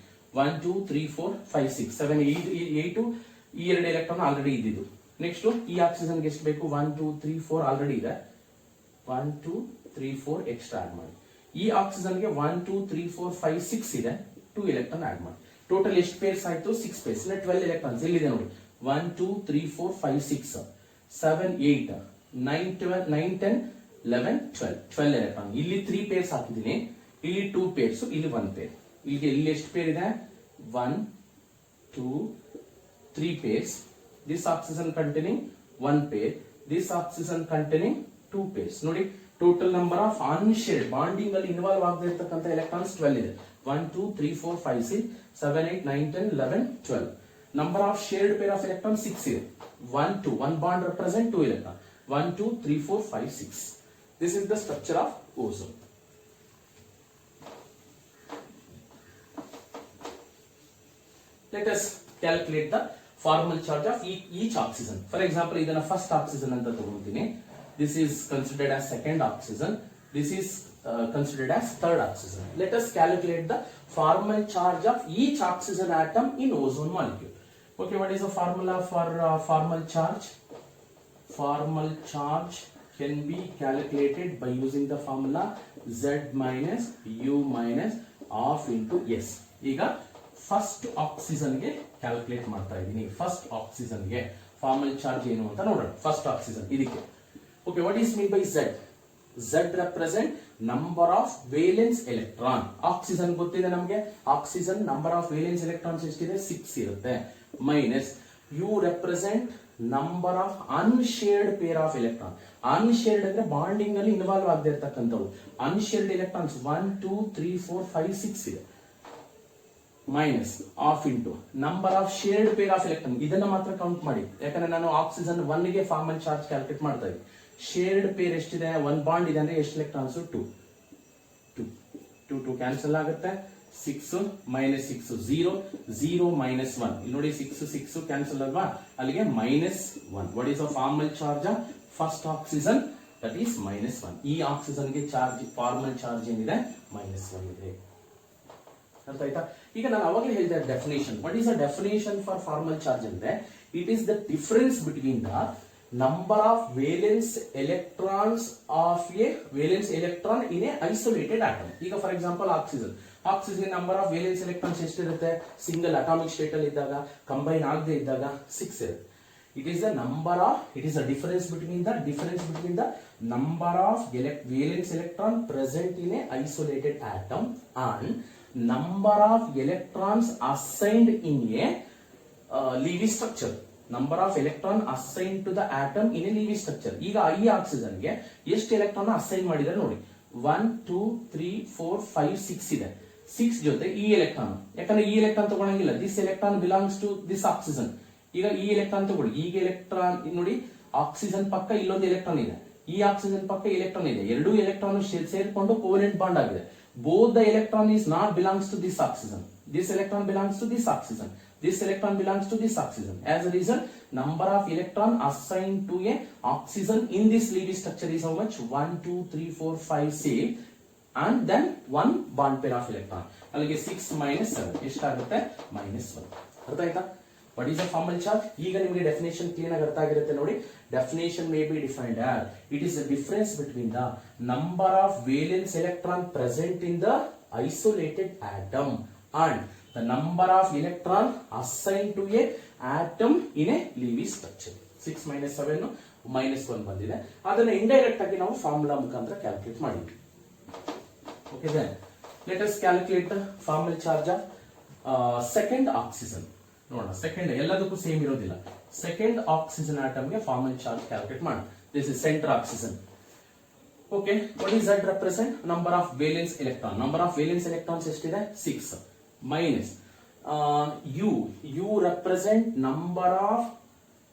1 2 3 4 5 6 7 8 ಈ 2 ಎಲೆಕ್ಟ್ರಾನ್ ಆಲ್ರೆಡಿ ಇದ್ದಿದ್ದು. ನೆಕ್ಸ್ಟ್ ಈ ಆಕ್ಸಿಜನ್ಗೆ ಎಷ್ಟು ಬೇಕು? 1 2 3 4 ಆಲ್ರೆಡಿ ಇದೆ. 1 2 3 4 ಎಕ್ಸ್ಟ್ರಾ ಆಡ್ ಮಾಡಿ. ಈ ಆಕ್ಸಿಜನ್ಗೆ 1 2 3 4 5 6 ಇದೆ. 2 ಎಲೆಕ್ಟ್ರಾನ್ ಆಡ್ ಮಾಡಿ. ಟೋಟಲ್ ಎಷ್ಟು ಪೇರ್ಸ್ ಆಯ್ತು? 6 ಪೇರ್ಸ್. 12 ಎಲೆಕ್ಟ್ರಾನ್ಸ್ ಎಲ್ಲಿದೆ ನೋಡಿ. 1 2 3 4 5 6 7 8 9 10 11 12 ಎಲೆಕ್ಟ್ರಾನ್. ಇಲ್ಲಿ 3 ಪೇರ್ಸ್ ಹಾಕಿದ್ದೀನಿ. ಇಲ್ಲಿ 2 ಪೇರ್ಸ್, ಇಲ್ಲಿ 1 ಪೇರ್. ಇಲ್ಲಿ ಎಷ್ಟು ಪೇರ್ ಇದೆ? 1 2 3 pairs. this oxygen containing 1 pair, this oxygen containing 2 pairs. ನೋಡಿ ಟೋಟಲ್ ನಂಬರ್ ಆಫ್ ಅನ್ಶೇರ್ಡ್ ಬಾಂಡಿಂಗ್ ಅಲ್ಲಿ ಇನ್ವಾಲ್ವ್ ಆಗದೆ ಇರತಕ್ಕಂತ ಎಲೆಕ್ಟ್ರಾನ್ಸ್ 12 ಇದೆ. 1 2 3 4 5 6 7 8 9 10 11 12. Number of shared pair of electrons 6 ಇದೆ. 1 2 one bond represent 2 electron. 1 2 3 4 5 6. This is the structure of ozone. Let us calculate the formal charge of each oxygen. For example, ಇದನ್ನ first oxygen ಅಂತ ತಗೊಂತೀನಿ. This is considered as second oxygen. This is considered as third oxygen. Let us calculate the formal charge of each oxygen atom in ozone molecule. Okay, what is the formula for formal charge? Formal charge can be calculated by using the formula Z minus U minus half into S. ಈಗ first oxygen ಗೆ calculate ಮಾಡ್ತಾ ಇದ್ದೀನಿ. First oxygen ಗೆ formal charge ಏನು ಅಂತ ನೋಡೋಣ. First oxygen ಇದಕ್ಕೆ. Okay, what is mean by Z? Z represent number of valence electron. Oxygen ಗೊತ್ತಿದೆ ನಮಗೆ. Oxygen number of valence electrons ಎಷ್ಟಿದೆ? 6 ಇರುತ್ತೆ. Minus U represent number of unshared pair of electron. Unshared ಅಂದ್ರೆ bonding ಅಲ್ಲಿ involve ಆಗದೆ ಇರತಕ್ಕಂಥವು. ಅನ್ಶೇರ್ಡ್ electrons 1 2 3 4 5 6 ಇದೆ. Minus of into number of shared pair of electron. ಇದನ್ನ ಮಾತ್ರ ಕೌಂಟ್ ಮಾಡಿ, ಯಾಕಂದ್ರೆ ನಾನು ಆಕ್ಸಿಜನ್ 1 ಗೆ ಫಾರ್ಮಲ್ ಚಾರ್ಜ್ ಕ್ಯಾಲ್ಕುಲೇಟ್ ಮಾಡ್ತಾ ಇದ್ದೀನಿ. ಶೇರ್ಡ್ ಪೇರ್ ಎಷ್ಟಿದೆ? 1 ಬಾಂಡ್ ಇದೆ ಅಂದ್ರೆ ಎಷ್ಟು ಎಲೆಕ್ಟ್ರಾನ್ಸ್? 2 2 2 ಕ್ಯಾನ್ಸಲ್ ಆಗುತ್ತೆ. 6 ಮೈನಸ್ 6 0 0 ಮೈನಸ್ 1. ಇಲ್ಲಿ ನೋಡಿ 6 6 ಕ್ಯಾನ್ಸಲ್ ಅಲ್ವಾ, ಅಲ್ಲಿಗೆ minus 1. What is a formal charge of first oxygen? That is minus 1. ಈ ಆಕ್ಸಿಜನ್ ಗೆ ಚಾರ್ಜ್ ಫಾರ್ಮಲ್ ಚಾರ್ಜ್ ಏನಿದೆ? ಮೈನಸ್ 1 ಇದೆ. ಅರ್ಥ ಆಯ್ತಾ? ಈಗ ನಾನು ಅವಾಗಲೇ ಹೇಳಿದೆ definition. What is a definition for formal charge ಅಂದ್ರೆ it is the difference between the number of valence electrons of a valence electron in a isolated atom. ಈಗ for example oxygen number of valence electrons ಎಷ್ಟಿರುತ್ತೆ? Single atomic state ಅಲ್ಲಿ ಇದ್ದಾಗ, combine ಆಗದೆ ಇದ್ದಾಗ 6 ಇರುತ್ತೆ. It is the number of, it is the difference between the number of valence electron present in a isolated atom and number of electrons assigned in a Lewis structure. Number of electron assigned to the atom in a Lewis structure. ಈಗ ಈ oxygen ಗೆ ಎಷ್ಟು electron assign ಮಾಡಿದ್ರೆ ನೋಡಿ. 1 2 3 4 5 6 ಇದೆ. 6 ಜೊತೆ ಈ electron, ಯಾಕಂದ್ರೆ ಈ ಎಲೆಕ್ಟ್ರಾನ್ ತಗೊಳಂಗಿಲ್ಲ. This electron belongs to this oxygen. ಈಗ ಈ ಎಲೆಕ್ಟ್ರಾನ್ ತಗೊಳ್ಳಿ. ಈಗ ಎಲೆಕ್ಟ್ರಾನ್ ನೋಡಿ, ಆಕ್ಸಿಜನ್ ಪಕ್ಕ ಇಲ್ಲೊಂದು ಎಲೆಕ್ಟ್ರಾನ್ ಇದೆ, ಈ ಆಕ್ಸಿಜನ್ ಪಕ್ಕ ಎಲೆಕ್ಟ್ರಾನ್ ಇದೆ. ಎರಡೂ ಎಲೆಕ್ಟ್ರಾನ್ ಸೇರಿಕೊಂಡು ಕೋವೆಲೆಂಟ್ ಬಾಂಡ್ ಆಗಿದೆ. Both the electron is not belongs to this oxygen. This electron belongs to this oxygen. This electron belongs to this oxygen. As a result, number of electron assigned to a oxygen in this Lewis structure is how much? 1 2 3 4 5 6 and then one bond pair of electron. ಅಲ್ಲಿಗೆ 6 minus 7 ಎಷ್ಟಾಗುತ್ತೆ? -1. ಅರ್ಥ ಆಯ್ತಾ? What is the formal charge? ಈಗ ನಿಮಗೆ definition clean ಆಗಿ ಅರ್ಥ ಆಗಿರುತ್ತೆ ನೋಡಿ. Definition may be defined as it is the difference between the number of valence electron present in the isolated atom and the number of electron assign to a atom in a Lewis structure. 6 minus 7 -1 ಬಂದಿದೆ. ಅದನ್ನ indirect ಆಗಿ ನಾವು formula ಮುಖಾಂತರ calculate ಮಾಡಿದ್ವಿ. Okay, then let us calculate the formal charge of second oxygen. ನೋಡೋಣ, second ಎಲ್ಲದಕ್ಕೂ same ಇರೋದಿಲ್ಲ. Second oxygen atom ಗೆ ಫಾರ್ಮಲ್ ಚಾರ್ಜ್ ಕ್ಯಾಲ್ಕುಲೇಟ್ ಮಾಡೋಣ. This is center oxygen. Okay, what is Z represent? Number of valence electron. Number of valence electrons ಎಷ್ಟಿದೆ? 6 minus U represent number of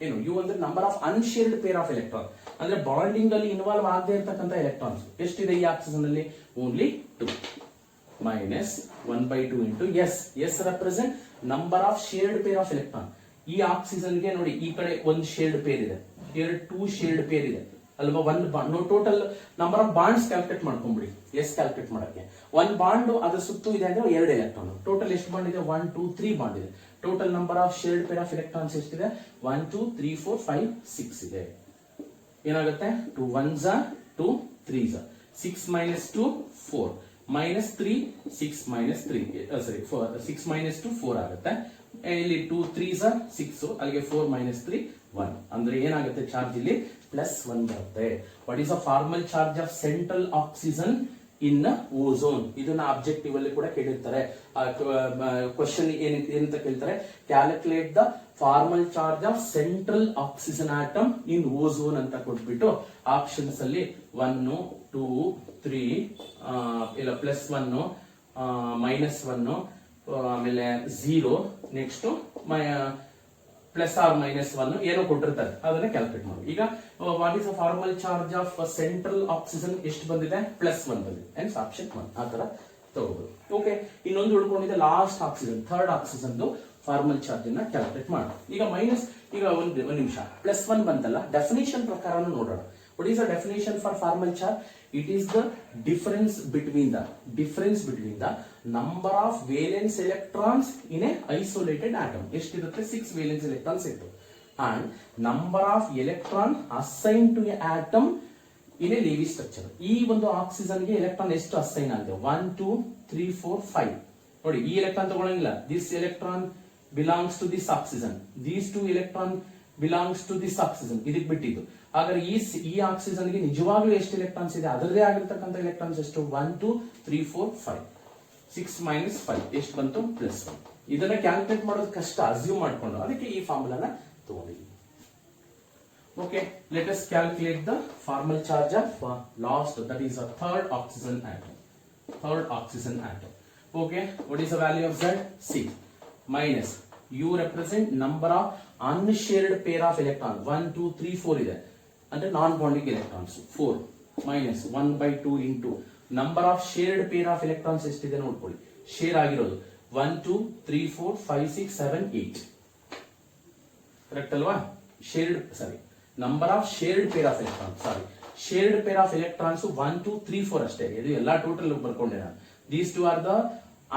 ಏನು? U ಅಂದ್ರೆ number of unshared pair of electron, ಅಂದ್ರೆ bonding ಅಲ್ಲಿ involve ಆಗದೆ ಇರತಕ್ಕಂತ electrons ಎಷ್ಟಿದೆ ಈ oxygen ಅಲ್ಲಿ? Only 2 minus 1/2 into S represent number of shared pair of electron. ಈ ಆಕ್ಸಿಜನ್ ಗೆ ನೋಡಿ, ಈ ಕಡೆ ಒಂದು ಶೇರ್ಡ್ ಪೇರ್ ಇದೆ, here 2 ಶೇರ್ಡ್ ಪೇರ್ ಇದೆ ಅಲ್ವಾ? ಒಂದು bond. Total number of bonds calculate ಮಾಡ್ಕೊಂಡ್ಬಿಡಿ. ಎಸ್ ಕ್ಯಾಲ್ಕುಲೇಟ್ ಮಾಡಕ್ಕೆ ಒಂದು ಬಾಂಡ್ ಅದ್ರ ಸುತ್ತು ಇದೆ ಅಂದ್ರೆ 2 ಎಲೆಕ್ಟ್ರಾನ್. ಟೋಟಲ್ ಎಷ್ಟು ಬಾಂಡ್ ಇದೆ? 1 2 3 ಬಾಂಡ್ ಇದೆ. Total number of shared pair of electrons ಎಷ್ಟಿದೆ? 1 2 3 4 5 6 ಇದೆ. ಏನಾಗುತ್ತೆ? 2 1s are 2 3s are 6 minus 2 4 minus 3 6 minus 3 sorry 4 6 minus 2 4 ಆಗುತ್ತೆ. ಇಲ್ಲಿ 2 3s are 6, ಅಲ್ಲಿಗೆ 4 minus 3 1. ಅಂದ್ರೆ ಏನಾಗುತ್ತೆ? ಚಾರ್ಜ್ ಇಲ್ಲಿ +1 ಬರುತ್ತೆ. What is a formal charge of central oxygen in ozone? ಇದನ್ನ ಆಬ್ಜೆಕ್ಟಿವ್ ಅಲ್ಲಿ ಕೂಡ ಕೇಳಿರ್ತಾರೆ. ಕ್ವಶನ್ ಏನಂತ ಕೇಳ್ತಾರೆ? Calculate the formal charge of central oxygen atom in ozone ಅಂತ ಕೊಟ್ಬಿಟ್ಟು ಆಪ್ಷನ್ಸ್ ಅಲ್ಲಿ 1 2 3 ಇಲ್ಲ +1 -1 ಆಮೇಲೆ 0 ನೆಕ್ಸ್ಟ್ +or-1 ಏನೋ ಕೊಟ್ಟಿರ್ತಾರೆ ಅದನ್ನ ಕ್ಯಾಲ್ಕುಲೇಟ್ ಮಾಡಿ. ಈಗ what is a formal charge of central oxygen ಎಷ್ಟು ಬಂದಿದೆ +1 ಬಂದಿದೆ ಹೆನ್ಸ್ ಆಪ್ಷನ್ 1 ಆ ತರ ತಗೋಬಹುದು. ಓಕೆ, ಇನ್ನೊಂದು ಉಳ್ಕೊಂಡಿದೆ last oxygen third oxygen formal charge ಅನ್ನ ಕ್ಯಾಲ್ಕುಲೇಟ್ ಮಾಡೋಣ. ಈಗ ಈಗ ಒಂದು ನಿಮಿಷ +1 ಬಂತಲ್ಲ, ಡೆಫಿನೇಷನ್ ಪ್ರಕಾರ ನೋಡೋಣ. What is the definition for formal charge? It is the difference between the number of valence electrons in a isolated atom. ಎಷ್ಟಿರುತ್ತೆ? 6 ವೇಲೆನ್ಸ್ ಎಲೆಕ್ಟ್ರಾನ್ಸ್ ಇತ್ತು. And number of electron assign to a atom in a Lewis structure. ಈ ಒಂದು oxygen ಗೆ electron ಎಷ್ಟು assign ಆಗಿದೆ? 1 2 3 4 5. ನೋಡಿ, ಈ electron ತಗೊಳ್ಳಂಗಿಲ್ಲ. This electron belongs to this oxygen, these 2 electron belongs to this oxygen. ಇದಕ್ಕೆ ಬಿಟ್ಟಿದ್ದು. ಹಾಗಾದ್ರೆ ಈ ಆಕ್ಸಿಜನ್ ಗೆ ನಿಜವಾಗ್ಲೂ ಎಷ್ಟು ಎಲೆಕ್ಟ್ರಾನ್ಸ್ ಇದೆ? ಅದರದೇ ಆಗಿರ್ತಕ್ಕಂಥ ಎಲೆಕ್ಟ್ರಾನ್ಸ್ ಎಷ್ಟು? 1 2 3 4 5. 6 - 5 ಎಷ್ಟು ಬಂತು? +1. ಇದನ್ನ ಕ್ಯಾಲ್ಕುಲೇಟ್ ಮಾಡೋದು ಕಷ್ಟ, ಅಸ್ಯೂಮ್ ಮಾಡ್ಕೊಂಡು, ಅದಕ್ಕೆ ಈ ಫಾರ್ಮುಲಾನ ತಗೊಂಡಿದ್ದೀವಿ. Okay, let us calculate the formal charge of last, that is a third oxygen atom. Okay, what is the value of Z? 6 minus U represent number of unshared pair of electron. 1 2 3 4 ಇದೆ ಅಂದ್ರೆ ನಾನ್ bonding electrons. 4 minus 1/2 into number of shared pair of electrons ಎಷ್ಟಿದೆ ನೋಡ್ಕೊಳ್ಳಿ. Share ಆಗಿರೋದು 1 2 3 4 5 6 7 8. Correct ಅಲ್ವಾ? Number of shared pair of electrons, shared pair of electrons 1 2 3 4 ಅಷ್ಟೇ. ಇದು ಎಲ್ಲಾ total ಬರ್ಕೊಂಡೆ ನಾನು. These 2 are the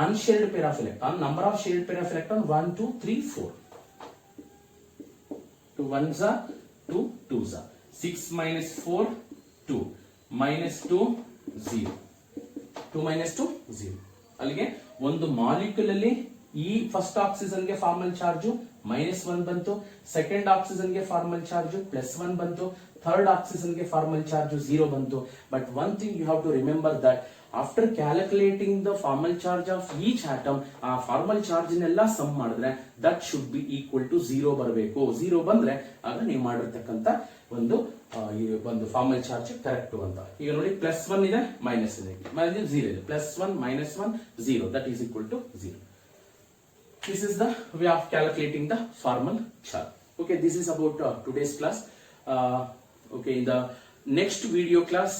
unshared pair of electron. Number of shared pair of electron 1 2 3 4. 2 1s are 2 2s are 6 minus 4 2 minus 2 0. 2 minus 2 0. ಅಲ್ಲಿಗೆ ಒಂದು molecule ಅಲ್ಲಿ ಈ first oxygen ಗೆ formal charge -1 ಬಂತು, ಸೆಕೆಂಡ್ ಆಕ್ಸಿಜನ್ ಗೆ ಫಾರ್ಮಲ್ ಚಾರ್ಜ್ +1 ಬಂತು, ಥರ್ಡ್ ಆಕ್ಸಿಜನ್ ಗೆ formal charge 0 ಬಂತು. But one thing you have to remember that after calculating the formal charge of each atom, ಆ ಫಾರ್ಮಲ್ ಚಾರ್ಜ್ ನೆಲ್ಲ ಸಮ್ ಮಾಡಿದ್ರೆ that should be equal to 0 ಬರಬೇಕು. 0 ಬಂದ್ರೆ ಆಗ ನೀವು ಮಾಡಿರ್ತಕ್ಕಂಥ ಒಂದು ಫಾರ್ಮಲ್ ಚಾರ್ಜ್ ಕರೆಕ್ಟ್ ಅಂತ. ಈಗ ನೋಡಿ +1 ಇದೆ, ಮೈನಸ್ ಇದೆ, 0 ಇದೆ, +1 -1 0, that is equal to 0. This is the way of calculating the formal charge. Okay, this is about today's class. Okay, in the next video class,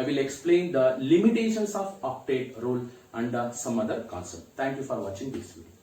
I will explain the limitations of octet rule and some other concept. Thank you for watching this video.